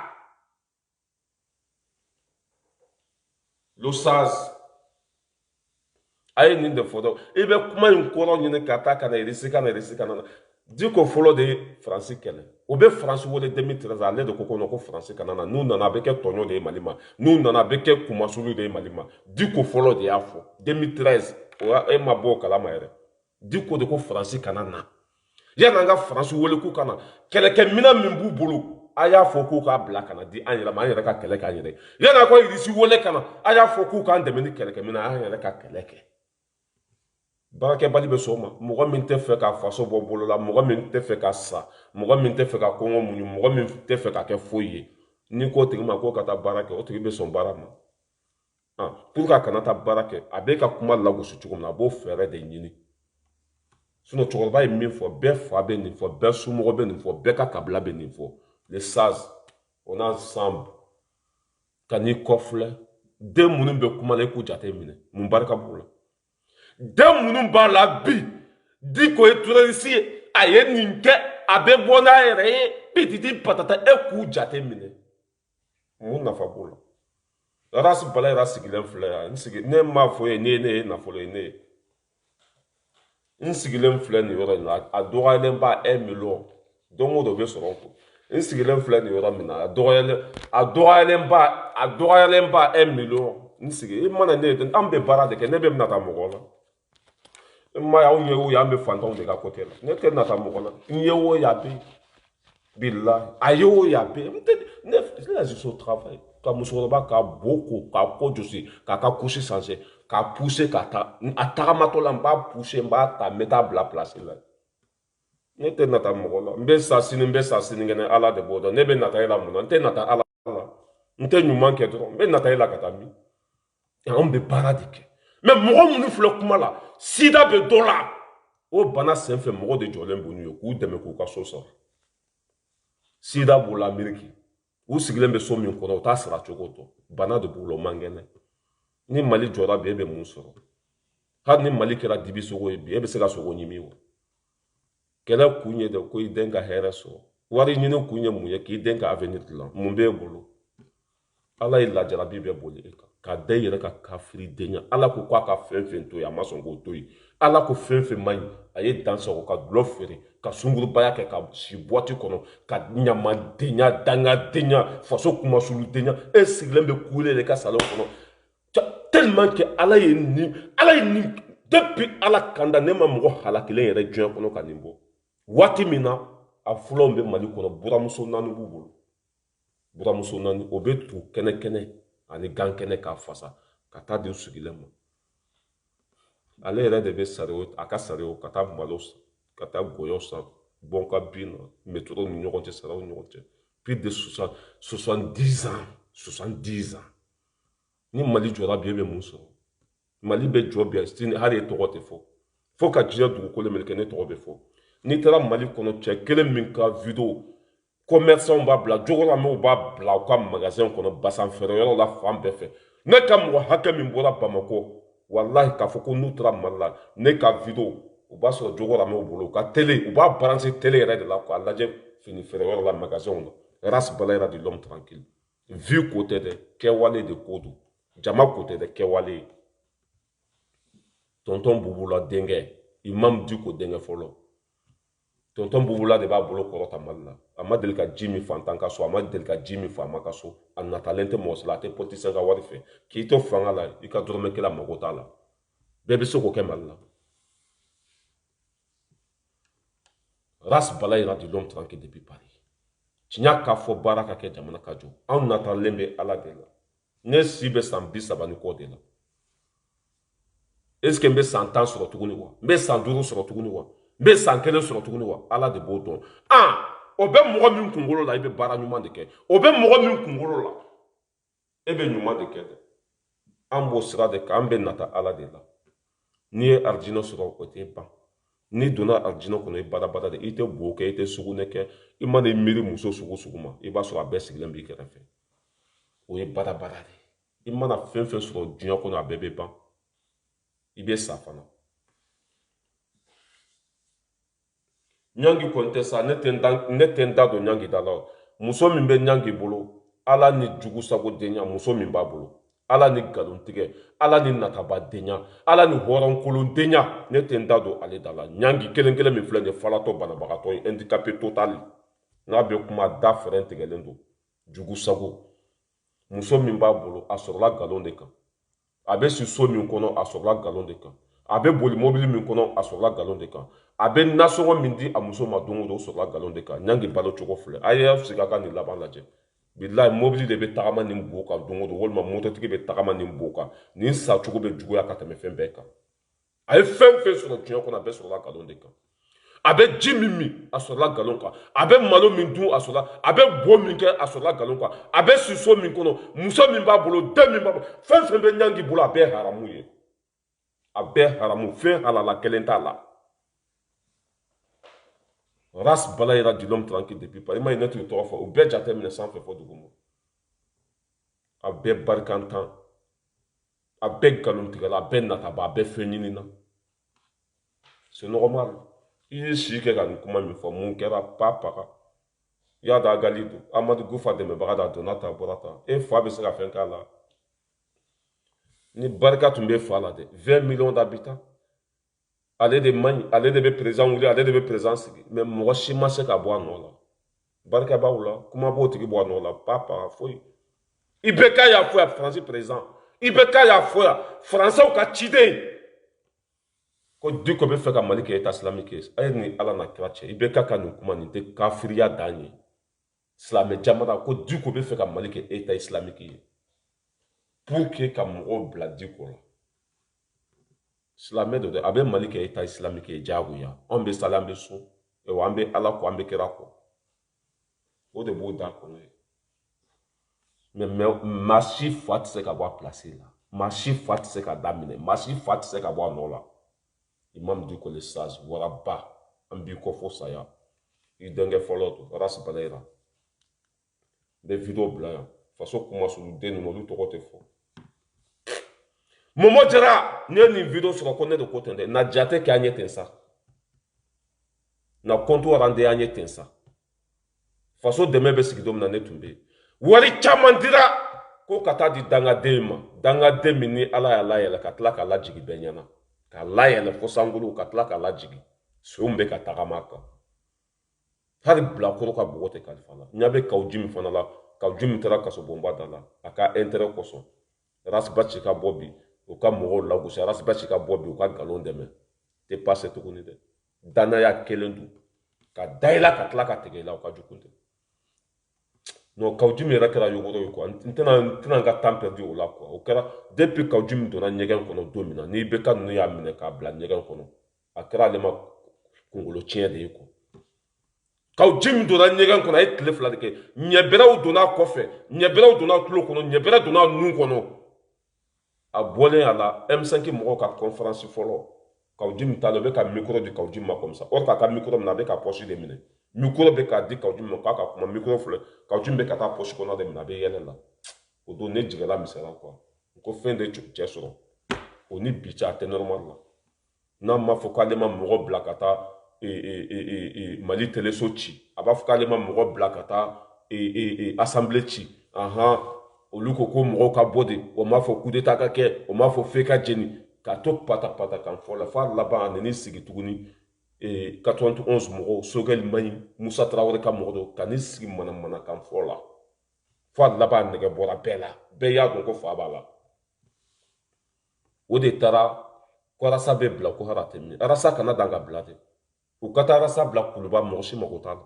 le saz aye nin de fodo ibe kuma in koro nyine kata kana irisi kana di ko folo de France kele o be France wole 2013 ale de ko no ko France kana na nu nana be ke tonyo de malima nu nana be ke kuma sulu de malima di ko folo de afo 2013 o e mabo kala mayre di ko de ko France kana na ya nga France wole ku kana kele ke mina min bu bulu aya fo ku ka bla kana di anyira ma anyira ka kele ka anyira ya na ko irisi wole kana aya fo ku ka ndemeni kele ke mina anyira ka kele ke barake bali be soma mogo min te fe ka faso bo bolo la mogo min te fe ka sa mogo min te fe ka kongo munyu mogo min te fe ka ke foye ni ko tigi ma ko kata barake o tigi be son barama pour ka kanata barake abe ka kuma lagosu cogo na bo fere de nyini suno chokolba min fo be fa be ni fo be su mogo be ni fo be ka kabla be ni fo les saz on ensemble kani kofle de munun be kuma le ku jate mine mun barka bula den minnu b'a la bi di ko ye turelisi ye a ye nin kɛ a bɛ bɔ n'a yɛrɛ ye pititi patata e k'u jate minɛ mun nafa b'o la rasi bala yɛrɛ sigilen filɛ yan ne m'a fɔ ye ne ye nafolo ye ne ye n sigilen filɛ nin yɔrɔ in na a dɔgɔyalen ba 1 million don o don bɛ sɔrɔ n kun n sigilen filɛ nin yɔrɔ min na a dɔgɔyalen ba 1 million n sigi i mana ne ye an bɛ baara de kɛ ne bɛ na taa mɔgɔ la ma ya unye wo ya me fantom de ka côté là ne te na ta mo na nye wo ya be billah ayo ya be ne là je suis au travail ka muso ba ka boko ka ko josi ka coucher sans ka pousser ka ta ataka matola mba pousser mba ta meta bla place là ne te na ta mo na mbe sasini ngene ala de bodo ne be na ta ila mo na te na ta ala nte nyuma ke dro mbe na ta ila katami ya on be paradike mais mogo munu filɛ kuma la sida bɛ dɔ la o bana senfɛ mɔgɔ de jɔlen b'u ye k'u dɛmɛ k'u ka so sɔrɔ sida b'u la Ameriki u sigilen bɛ so min kɔnɔ u t'a sara cogo tɔ bana de b'u la o man kɛnɛ ni Mali jɔra bi e bɛ mun sɔrɔ hali ni Mali kɛra dibi sogo ye bi e bɛ se ka sogo ɲimi wa kɛlɛ kun ye de ko i den ka hɛrɛ sɔrɔ wari ɲini kun ye mun ye k'i den ka avenir dilan mun b'e bolo ala ye lajarabi bɛɛ boli e kan ka da i yɛrɛ ka kafiri denya ala ko k'a ka fɛn fɛn to yen a ma sɔn k'o to yen ala ko fɛn fɛn man ɲi a ye dan sago ka dulɔ feere ka sungurubaya kɛ ka si buwati kɔnɔ ka ɲamadenya dangadenya faso kumasuludenya e sigilen bɛ kule de ka salon kɔnɔ tellement que ala ye nin depuis ala kanda ne ma mɔgɔ halakilen yɛrɛ diɲɛ kɔnɔ ka nin bɔ waati min na a fulaw bɛ Mali kɔnɔ buramuso 4 b'u bolo buramuso 4 o bɛ tu kɛnɛ ani gan kɛnɛ k'a fasa ka taa di sigilen ma ale yɛrɛ de bɛ sari a ka sari o ka taa malo san ka taa gɔyɔ san bɔn ka bin na métro ni ɲɔgɔn cɛ saraw ni ɲɔgɔn cɛ plus de 70 ans ni Mali jɔra bi e bɛ mun sɔrɔ Mali bɛ jɔ bi sini hali e tɔgɔ tɛ fɔ fo ka diɲɛ dugukolo minɛ kɛ ne tɔgɔ bɛ fɔ n'i taara Mali kɔnɔ cɛ kelen min ka vidéo commerçants b'a bila jogolamɛw b'a bila u ka magasin kɔnɔ basan feere yɔrɔ la fan bɛɛ fɛ ne ka mɔgɔ hakɛ min bɔra Bamako wallahi k'a fɔ ko n'u taara Mali la ne ka vidéo u b'a sɔrɔ jogolamɛw bolo u ka télé u b'a balancer télé yɛrɛ de la k'a lajɛ fini feere yɔrɔ la magasin na race balayira de l'homme tranquille vie ko tɛ dɛ kɛwale de ko don jama ko tɛ dɛ kɛwale tonton Bubula denkɛ Imam Diko denkɛ fɔlɔ tonton Bubula de b'a bolo kɔrɔta Mali la a ma deli ka ji min fantan ka so a ma deli ka ji min faama ka so a natalen tɛ mɔgɔ si la a tɛ politicien ka wari fɛ k'i to fanga la i ka dɔrɔmɛ kelen mago t'a la bɛɛ bɛ se k'o kɛ Mali la race balayira de l'homme tranquille depuis Paris tiɲɛ k'a fɔ baara ka kɛ jamana ka jɔ anw natalen bɛ ala de la ne si bɛ san 30 ni kɔ de la est ce que n bɛ san 10 sɔrɔ tuguni wa n bɛ san 5 sɔrɔ tuguni wa n bɛ san 1 sɔrɔ tuguni wa ala de b'o dɔn o bɛ mɔgɔ min kunkolo la i bɛ baara ɲuman de kɛ o bɛ mɔgɔ min kunkolo la e bɛ ɲuman de kɛ dɛ an b'o sira de kan an bɛ nata ala de la n'i ye arijinɛ sɔrɔ o tɛ ban n'i donna arijinɛ kɔnɔ i badabada de i tɛ bo kɛ i tɛ sugunɛ kɛ i mana i miiri muso sugu ma i b'a sɔrɔ a bɛɛ sigilen b'i kɛrɛfɛ o ye badabada de i mana fɛn fɛn sɔrɔ diɲɛ kɔnɔ a bɛɛ bɛ ban i bɛ sa fana ɲangi kɔni tɛ sa ne tɛ n da don ɲangi da la muso min bɛ ɲangi bolo ala ni jugu sago denya muso min b'a bolo ala ni galon tigɛ ala ni natabadenya ala ni hɔrɔnkolondenya ne tɛ n da don ale da la ɲangi kelen kelen min filɛ nin ye falatɔ banabagatɔ ye handicapé total n'a bɛ kuma da fɛrɛn tigɛlen don jugu sago muso min b'a bolo a sɔrɔla galon de kan a bɛ si so min kɔnɔ a sɔrɔla galon de kan a bɛ boli mobili min kɔnɔ a sɔrɔla galon de kan a bɛ nasɔngɔ min di a muso ma don o don o sɔrɔla galon de kan ɲangi balo cogo filɛ a ye sigi a ka nin laban lajɛ bilayi mobili de bɛ tagama nin bo kan don o don walima mototigi bɛ tagama nin bo kan nin sacogo bɛ juguya ka tɛmɛ fɛn bɛɛ kan a ye fɛn fɛn sɔrɔ diɲɛ kɔnɔ a bɛɛ sɔrɔla galon de kan a bɛ ji min min a sɔrɔla galon kan a bɛ malo min dun a sɔrɔla a bɛ bo min kɛ a sɔrɔla galon kan a bɛ si so min kɔnɔ muso min b'a bolo den min b'a bolo fɛn fɛn bɛ ɲangi bolo a bɛɛ haramu ye a bɛɛ haramu fɛn halala kelen t'a la race balayera du l'homme tranquille depuis Paris ma ye ne t'u tɔgɔ fɔ o bɛɛ jate minɛ sanfɛ fɔ dugu ma a bɛɛ barikantan a bɛɛ galon tigɛla a bɛɛ nataba a bɛɛ fɛn ɲini na c'est normal i ye si kɛ ka nin kuma min fɔ mun kɛra pa paga i y'a da gali don amadu gufa dɛmɛbaga da donna ta bɔra ta e fa bɛ se ka fɛn k'a la ni barika tun bɛ fa la dɛ 20 millions d'habitants ale de man ɲi ale de bɛ président wuli ale de bɛ président sigi mais mɔgɔ si ma se ka bɔ a nɔ la barika b'aw la kuma b'o tigi bɔ a nɔ la pa paga foyi i bɛ k'a y'a fɔ yan faransi président i bɛ k'a y'a fɔ yan faransɛw ka ciden ko Diko bɛ fɛ ka Mali kɛ état islamique ye a ye ni ala n'a kira cɛ i bɛ ka nin kuma nin tɛ kafiriya dan ye silamɛ jamana ko Diko bɛ fɛ ka Mali kɛ état islamique ye pour que ka mɔgɔw bila Diko la silamɛ dɔ de a bɛ Mali kɛ état islamique ye diyagoya anw bɛ sali an bɛ sun an bɛ ala kɔ an bɛ kira kɔ o de b'o da kɔnɔ ye mais maa si fa tɛ se ka bɔ a place la maa si fa tɛ se ka daminɛ maa si fa tɛ se ka bɔ a nɔ la Imam Diko le sage waraba an b'i kɔ fo saya i denkɛ fɔlɔ don race balayera n bɛ video bila yan faso kumasulu den ninnu olu tɔgɔ tɛ fɔ Momo Jara ne ye nin video sɔrɔ ko ne de ko ten dɛ na jate kɛ an ye ten sa na compte rende an ye ten sa faso dɛmɛ bɛ sigi don min na ne tun bɛ yen wari caman dira ko ka taa di dangaden ma dangaden min ni ala y'a layɛlɛ ka tila k'a lajigin bɛɛ ɲɛna k'a layɛlɛ fo sankolo ka tila k'a lajigin senw bɛ ka tagama a kan hali bilakoro ka bɔgɔ tɛ kalifa la n ɲa bɛ kaw ji min fana la kaw ji min taara kasobonba da la a ka intérêt kosɔn rasibaci ka bɔ bi u ka mɔgɔw lagosi rasibaci ka bɔ bi u ka galon dɛmɛ tɛ passe tuguni dɛ danaya kelen don ka da i la ka tila ka tigɛ i la o ka jugu tɛ non kaw ji min yɛrɛ kɛra yogoro ye quoi n tɛna n ka temps perdu o la quoi o kɛra depuis kaw ji min donna ɲɛgɛn kɔnɔ don min na ni bɛ ka ninnu y'a minɛ k'a bila ɲɛgɛn kɔnɔ a kɛra ale ma kunkolo tiɲɛ de ye quoi kaw ji min donna ɲɛgɛn kɔnɔ a ye tile 2 de kɛ ɲɛbɛrɛw donna a kɔfɛ ɲɛbɛrɛw donna a tulo kɔnɔ ɲɛbɛrɛ donna a nun kɔnɔ a bɔlen a la M5 mɔgɔw ka conférence fɔlɔ kaw ji min t'a la o bɛ ka micro di kaw ji ma comme ça or k'a ka micro minɛ a bɛ ka poche de minɛ micro bɛ k'a di kaw ji ma k'a ka kuma micro filɛ kaw ji bɛ ka taa poche kɔnɔ de minɛ a bɛ yɛlɛ la o don ne jigila misɛra quoi ko fɛn de cɛ sɔrɔ o ni bi cɛ a tɛ normal la n'a ma fɔ k'ale ma mɔgɔ bila ka taa Mali téléso ci a b'a fɔ k'ale ma mɔgɔ bila ka taa assemblée ci olu ko ko mɔgɔw ka bɔ de o m'a fɔ coup d'état ka kɛ o m'a fɔ f'e ka jeni k'a to pata kan fɔ la f'a laban a nani sigi tuguni 91 mɔgɔw Sogɛli Maɲi Musa Tarawele ka mɔgɔ dɔ ka n'i sigi mana kan fɔ la f'a laban a nɛgɛ bɔra bɛɛ la bɛɛ y'a dɔn ko fa b'a la o de taara ko arasa bɛ bila ko hara tɛ minɛ arasa kana dan ka bila dɛ u ka taa arasa bila kuluba mɔgɔ si mago t'a la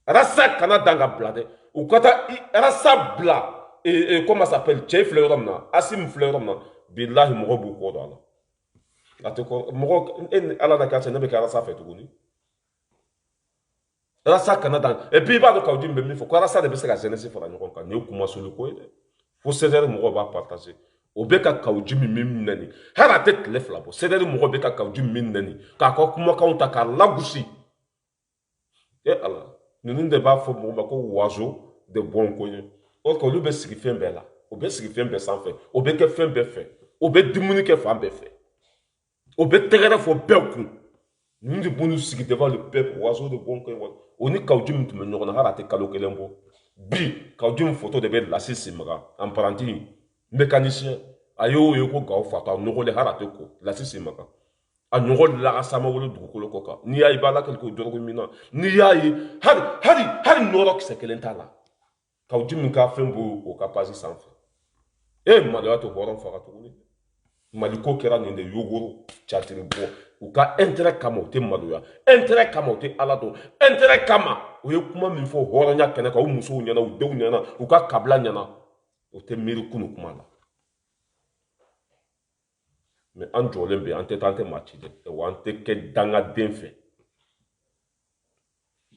arasa kana dan ka bila dɛ u ka taa arasa bila comment ça s'appelle cɛ filɛ yɔrɔ min na Asim filɛ yɔrɔ min na bilahi mɔgɔ b'u kɔ don a la a tɛ kɔ mɔgɔ e ni ala na k'a cɛ ne bɛ kɛ arasa fɛ tuguni arasa kana dan et puis i b'a dɔn kaw ji min bɛ min fɔ ko arasa de bɛ se ka jeunesse fara ɲɔgɔn kan nin ye kumasuli ko ye dɛ fo CDR mɔgɔw b'a partager o bɛ ka kaw ji min nɛni hali a tɛ tile 2 bɔ CDR mɔgɔw bɛ ka kaw ji min nɛni k'a ka kumakanw ta k'a lagosi e ala ninnu de b'a fɔ mɔgɔw ma ko oiseau de bon koɲɛ o ka olu bɛ sigi fɛn bɛɛ la o bɛ sigi fɛn bɛɛ sanfɛ o bɛ kɛ fɛn bɛɛ fɛ o bɛ dumuni kɛ fan bɛɛ fɛ o bɛ tɛgɛrɛ fɔ bɛɛ kun ninnu de b'u sigi devant le peuple oiseau de bon koɲɛ o ni kaw ji min tun bɛ ɲɔgɔn na hali a tɛ kalo 1 bɔ bi kaw ji min photo de bɛ lasi simaga en paranti mécanicien a yo yo ko gaw fata no le harate ko la sisi maka a no la sama wolo du ko ko ka ni ay bala ko dorgo mina ni yayi hari no rok se kelentala ka ujimi ka fembu o kapasi sanfa e mali to boron faka to ni mali ko kera ni de yogoro chatiri bo u ka intérêt kama o te maloya intérêt kama o te ala do intérêt kama o ye kuma min fo horonya kene ka o muso nyana o dew nyana u ka kabla nyana o te miri kunu kuma la mais an jɔlen bɛ an tɛ taa an tɛ maa ci dɛ wa an tɛ kɛ dangaden fɛ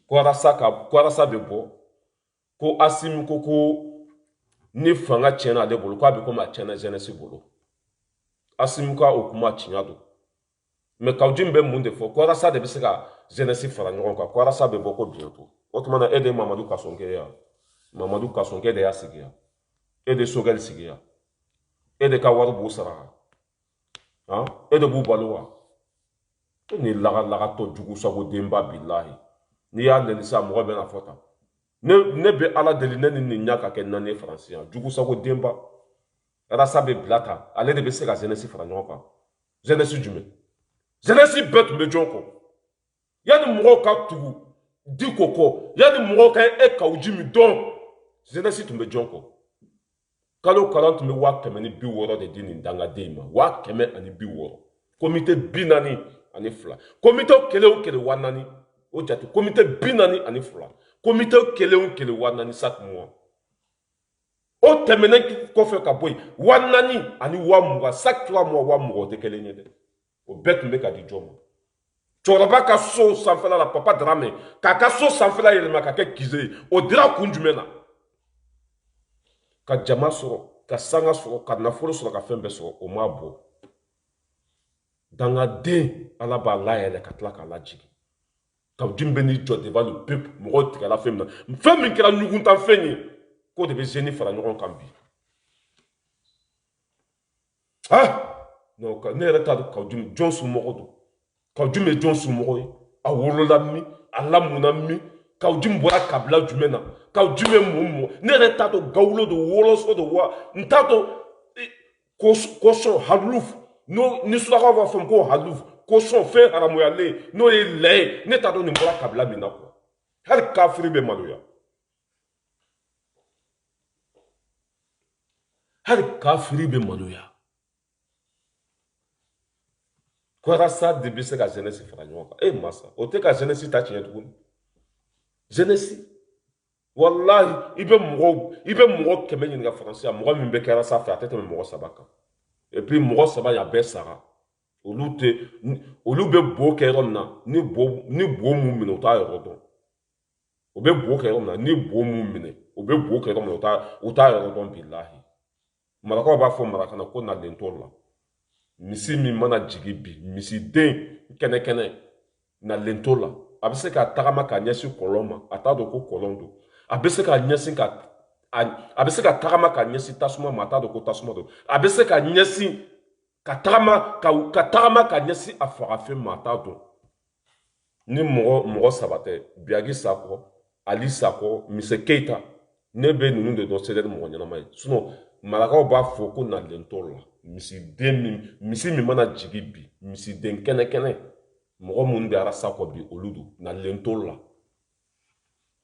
Kwarasa bɛ bɔ ko Asimi ko ni fanga tiɲɛna ale bolo k'a bɛ komi a tiɲɛna jeunesse bolo Asimi ka o kuma tiɲɛ don mais Kawujimi bɛ mun de fɔ Kwarasa de bɛ se ka jeunesse fara ɲɔgɔn kan Kwarasa bɛ bɔ ko bientôt o tuma na e de ye Mamadu Kasonkɛ ye yan Mamadu Kasonkɛ de y'a sigi yan e de ye Sogɛli sigi yan e de ka wari b'u sara e de b'u balo wa ni lagatɔ jugu sago denba bilahi n'i y'a nɛni sa mɔgɔ bɛ na fɔ tan ne bɛ ala deli ne ni nin ɲa ka kɛ naani ye faransi yan jugu sago denba Arasa bɛ bila tan ale de bɛ se ka jeunesse fara ɲɔgɔn kan jeunesse jumɛn jeunesse bɛɛ tun bɛ jɔn kɔ yanni mɔgɔw ka tugu di ko kɔ yanni mɔgɔw ka e Kawujimi dɔn jeunesse tun bɛ jɔn kɔ kalo kalan tun bɛ 160 de di nin dangaden ma 160 komite 42 komite kelen o kelen 400 o jate komite 42 komite kelen o kelen 400 chaque mois o tɛmɛnen kɔfɛ ka bɔ yen 420 chaque 3 mois 20 o tɛ kelen ye dɛ o bɛɛ tun bɛ ka di jɔn ma cɛkɔrɔba ka so sanfɛla la Papa Dramɛ k'a ka so sanfɛla yɛlɛma ka kɛ kize ye o dira kun jumɛn na ka jama sɔrɔ ka sanga sɔrɔ ka nafolo sɔrɔ ka fɛn bɛɛ sɔrɔ o m'a bɔ dangaden ala b'a layɛlɛ ka tila k'a lajigin Kawujimi bɛ n'i jɔ devant le peuple mɔgɔw tigɛla fɛn min na fɛn min kɛra ɲuguntan fɛn ye k'o de bɛ jeune fara ɲɔgɔn kan bi non ne yɛrɛ t'a dɔn Kawujimi jɔn somɔgɔ don Kawujimi ye jɔn somɔgɔ ye a wolola min a lamɔna min Kawujimi bɔra kabila jumɛn na Kawujimi ye mun ne yɛrɛ t'a dɔn Gawulo don Wɔlɔsɔ don wa n t'a dɔn kɔsɔn Haduluf ni surakaw b'a fɔ ko Haduluf kɔsɔn fɛn haramuyalen n'o ye lɛ ye ne t'a dɔn nin bɔra kabila min na quoi hali kafiri bɛ maloya hali kafiri bɛ maloya Kwarasa de bɛ se ka jeunesse fara ɲɔgɔn kan e masa o tɛ ka jeunesse ta tiɲɛ tuguni jeunesse wallahi i bɛ mɔgɔ 100 ɲininka faransi yan mɔgɔ min bɛ kɛra sanfɛ a tɛ tɛmɛ mɔgɔ 3 kan et puis mɔgɔ 3 y'a bɛɛ sara olu bɛ bo kɛ yɔrɔ min na ni bo mun minɛ u t'a yɔrɔ dɔn u bɛ bo kɛ yɔrɔ min na ni bo mun minɛ u bɛ bo kɛ yɔrɔ min na u t'a yɔrɔ dɔn bilahi marakaw b'a fɔ marakana ko nalen t'o la misi min mana jigi bi misiden kɛnɛ nalen t'o la a bɛ se ka tagama ka ɲɛsin kɔlɔn ma a t'a dɔn ko kɔlɔn don a bɛ se ka tagama ka ɲɛsin tasuma ma a t'a dɔn ko tasuma don a bɛ se ka ɲɛsin ka tagama ka ɲɛsin a fagafɛn ma a t'a dɔn ni mɔgɔ 3 tɛ Biagi Sakɔ Ali Sakɔ Mise Keita ne bɛ ninnu de dɔn CDR mɔgɔ ɲɛnama ye sinon marakaw b'a fɔ ko nalen t'o la misi min mana jigi bi misiden kɛnɛ mɔgɔ minnu bɛ Arasa kɔ bi olu don nalen t'o la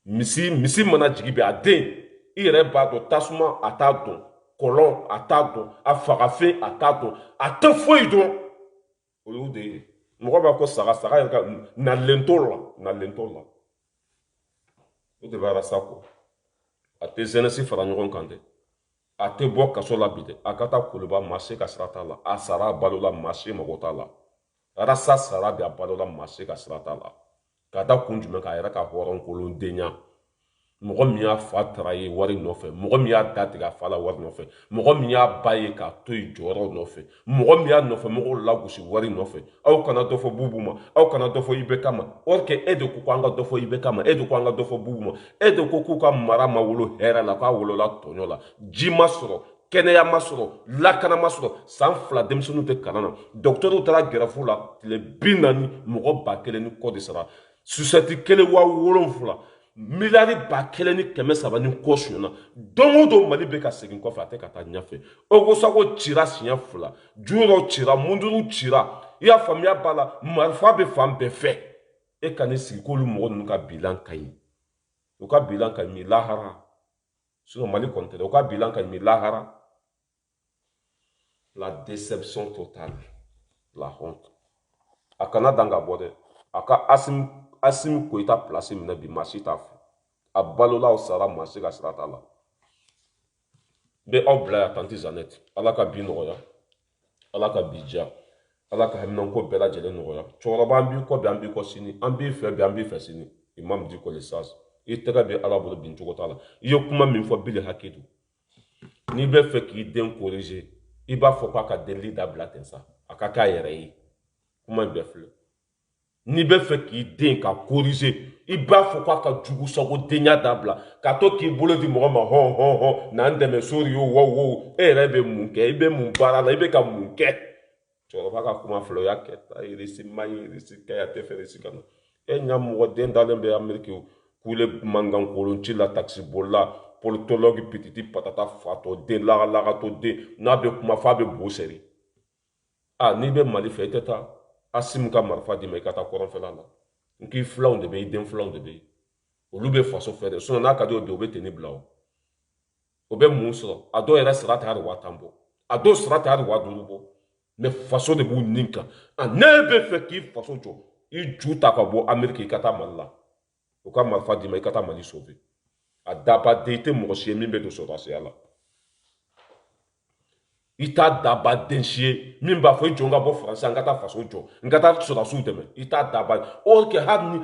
misi mana jigi bi a den i yɛrɛ b'a dɔn tasuma a t'a dɔn kɔlɔn a t'a dɔn a fagafɛn a t'a dɔn a tɛ foyi dɔn o y'o de ye mɔgɔ b'a ko saga yɛrɛ ka nalen t'o la o de bɛ Arasa kɔ a tɛ jeunesse fara ɲɔgɔn kan dɛ a tɛ bɔ kaso la bi dɛ a ka taa Koloba maa si ka sira t'a la a sara a balola maa si mago t'a la Arasa sara bi a balola maa si ka sira t'a la ka da kun jumɛn k'a yɛrɛ ka hɔrɔnkolon denya mɔgɔ min y'a fa tara ye wari nɔfɛ mɔgɔ min y'a da tigɛ a fa la wari nɔfɛ mɔgɔ min y'a ba ye k'a to yen jɔyɔrɔ nɔfɛ mɔgɔ min y'a nɔfɛ mɔgɔw lagosi wari nɔfɛ aw kana dɔ fɔ Bubu ma aw kana dɔ fɔ IBK ma or que e de ko an ka dɔ fɔ IBK ma e de ko an ka dɔ fɔ Bubu ma e de ko k'u ka mara ma wolo hɛrɛ la k'a wolola tɔɲɔ la ji ma sɔrɔ kɛnɛya ma sɔrɔ lakana ma sɔrɔ san 2 denmisɛnninw tɛ kalan na docteur taara gɛrɛfu la tile 40 mɔgɔ 1000 ni kɔ de sara susɛti 1 wa 7 miliyari ba kelen ni kɛmɛ saba ni kɔ suɲɛna don o don Mali bɛ ka segin kɔfɛ a tɛ ka taa ɲɛfɛ Ogosago cira siɲɛ 2 Juro cira Munduru cira i y'a faamuya b'a la marifa bɛ fan bɛɛ fɛ e ka n'i sigi k'olu mɔgɔ ninnu ka bilan ka ɲi u ka bilan ka ɲi lahara sinon Mali kɔni tɛ dɛ u ka bilan ka ɲi lahara. La déception totale, la honte. A kana dan ka bɔ dɛ a ka Assimi Goïta place minɛ bi maa si t'a fɛ a balola aw sara maa si ka sira t'a la n bɛ aw bila yan tanti Zanette Ala ka bi nɔgɔya Ala ka bi diya Ala ka haminanko bɛɛ lajɛlen nɔgɔya cɛkɔrɔba an b'i kɔ bi an b'i kɔ sini an b'i fɛ bi an b'i fɛ sini Imam Dicko le sage i tɛgɛ bɛ Ala bolo bin cogo t'a la i ye kuma min fɔ Bili Hakidu n'i bɛ fɛ k'i den corriger i b'a fɔ k'a ka delili dabila ten sa a ka k'a yɛrɛ ye kuma in bɛɛ filɛ n'i bɛ fɛ k'i den ka corriger i b'a fɔ k'a ka jugu sago denya dabila ka to k'i bolo di mɔgɔ ma hɔn hɔn hɔn n'an dɛmɛ sori ye wo e yɛrɛ bɛ mun kɛ i bɛ mun baara la i bɛ ka mun kɛ cɛkɔrɔba ka kuma filɛ o y'a kɛ ta irisi man ɲi irisi kɛ a tɛ fɛ irisi ka na e ɲa mɔgɔ den dalen bɛ Amérique kule mangan kolonci la taxi bolila politologue pititi patata fatɔ den lagatɔ den n'a bɛ kuma f'a bɛ bo sɛri n'i bɛ Mali fɛ i tɛ taa Assimi ka marifa d'i ma i ka taa kɔrɔnfɛla la n k'i filanw de bɛ yen i den filanw de bɛ yen olu bɛ faso fɛ dɛ sinon n'a ka di o bɛ u bɛ tenni bila o bɛ mun sɔrɔ a dɔw yɛrɛ sara tɛ hali 10,000 bɔ a dɔw sara tɛ hali 50,000 bɔ mais faso de b'u nin kan ne bɛ fɛ k'i faso jɔ i ju ta ka bɔ Amérique i ka taa Mali la u ka marifa d'i ma i ka taa Mali sauver a dabaden i tɛ mɔgɔ si ye min bɛ don sɔrɔdasiya la i t'a dabaden si ye min b'a fɔ i jɔ n ka bɔ Faransi n ka taa faso jɔ n ka taa sɔrɔdasiw dɛmɛ i t'a dabaden or que hali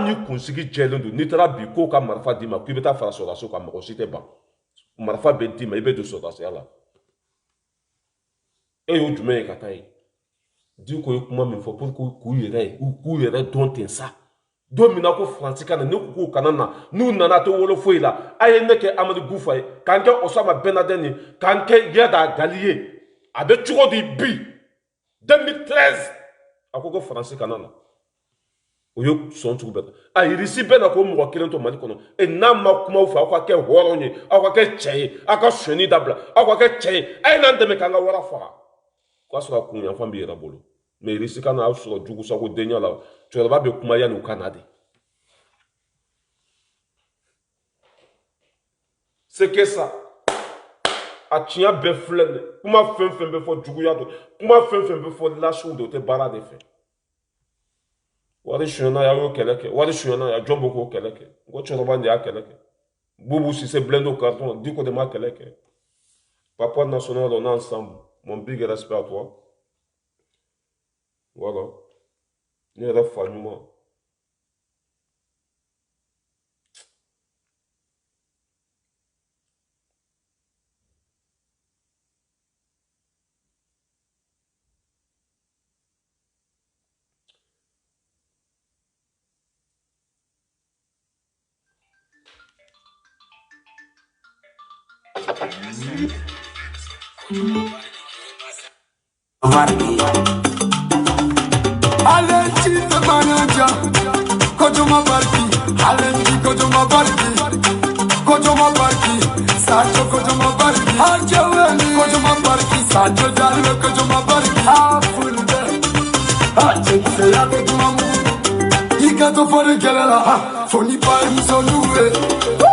ni kunsigi jɛlen don n'i taara bi k'o ka marifa d'i ma k'i bɛ taa fara sɔrɔdasiw kan mɔgɔ si tɛ ban marifa bɛ d'i ma i bɛ don sɔrɔdasiya la e y'o jumɛn ye ka taa ye Dicko ye kuma min fɔ pour que k'u yɛrɛ dɔn ten sa don min na ko Faransi ka na ne ko k'u kana na n'u nana tɛ wolo foyi la a ye ne kɛ Amadu Gufa ye k'an kɛ Osama Ben Laden ye k'an kɛ Yada Gali ye a bɛ cogo di bi 2013 a ko Faransi kana na o ye sɔn sugu bɛɛ a irisi bɛɛ na ko mɔgɔ kelen to Mali kɔnɔ n'a ma kuma u fɛ aw ka kɛ hɔrɔn ye aw ka kɛ cɛ ye aw ka sonyani dabila aw ka kɛ cɛ ye a ye n'an dɛmɛ k'an ka wara faga k'a sɔrɔ a kun yanfan b'i yɛrɛ bolo mais irisi kana aw sɔrɔ jugu sago denya la cɛkɔrɔba bɛ kuma yanni u ka na de c'est que ça a tiɲɛ bɛɛ filɛ dɛ kuma fɛn fɛn bɛ fɔ juguya don kuma fɛn fɛn bɛ fɔ lasiw don o tɛ baara de fɛ wari suɲɛna y'a y'o kɛlɛ kɛ wari suɲɛna y'a jɔn bɛ k'o kɛlɛ kɛ n ko cɛkɔrɔba de y'a kɛlɛ kɛ Boubou Cissé Blendo Carton Dicko de m'a kɛlɛ kɛ Papa National on est ensemble mon big respect à toi voilà ne yɛrɛ fa ɲuman Kojoma barki, Halenji Kojoma barki, Kojoma barki, Sacho Kojoma barki, Hajaweli Kojoma barki, Sacho Jallo Kojoma barki, Afurde, Hajekse ya Kojoma mu, Ika to fore kelela, Foni pa imso luwe.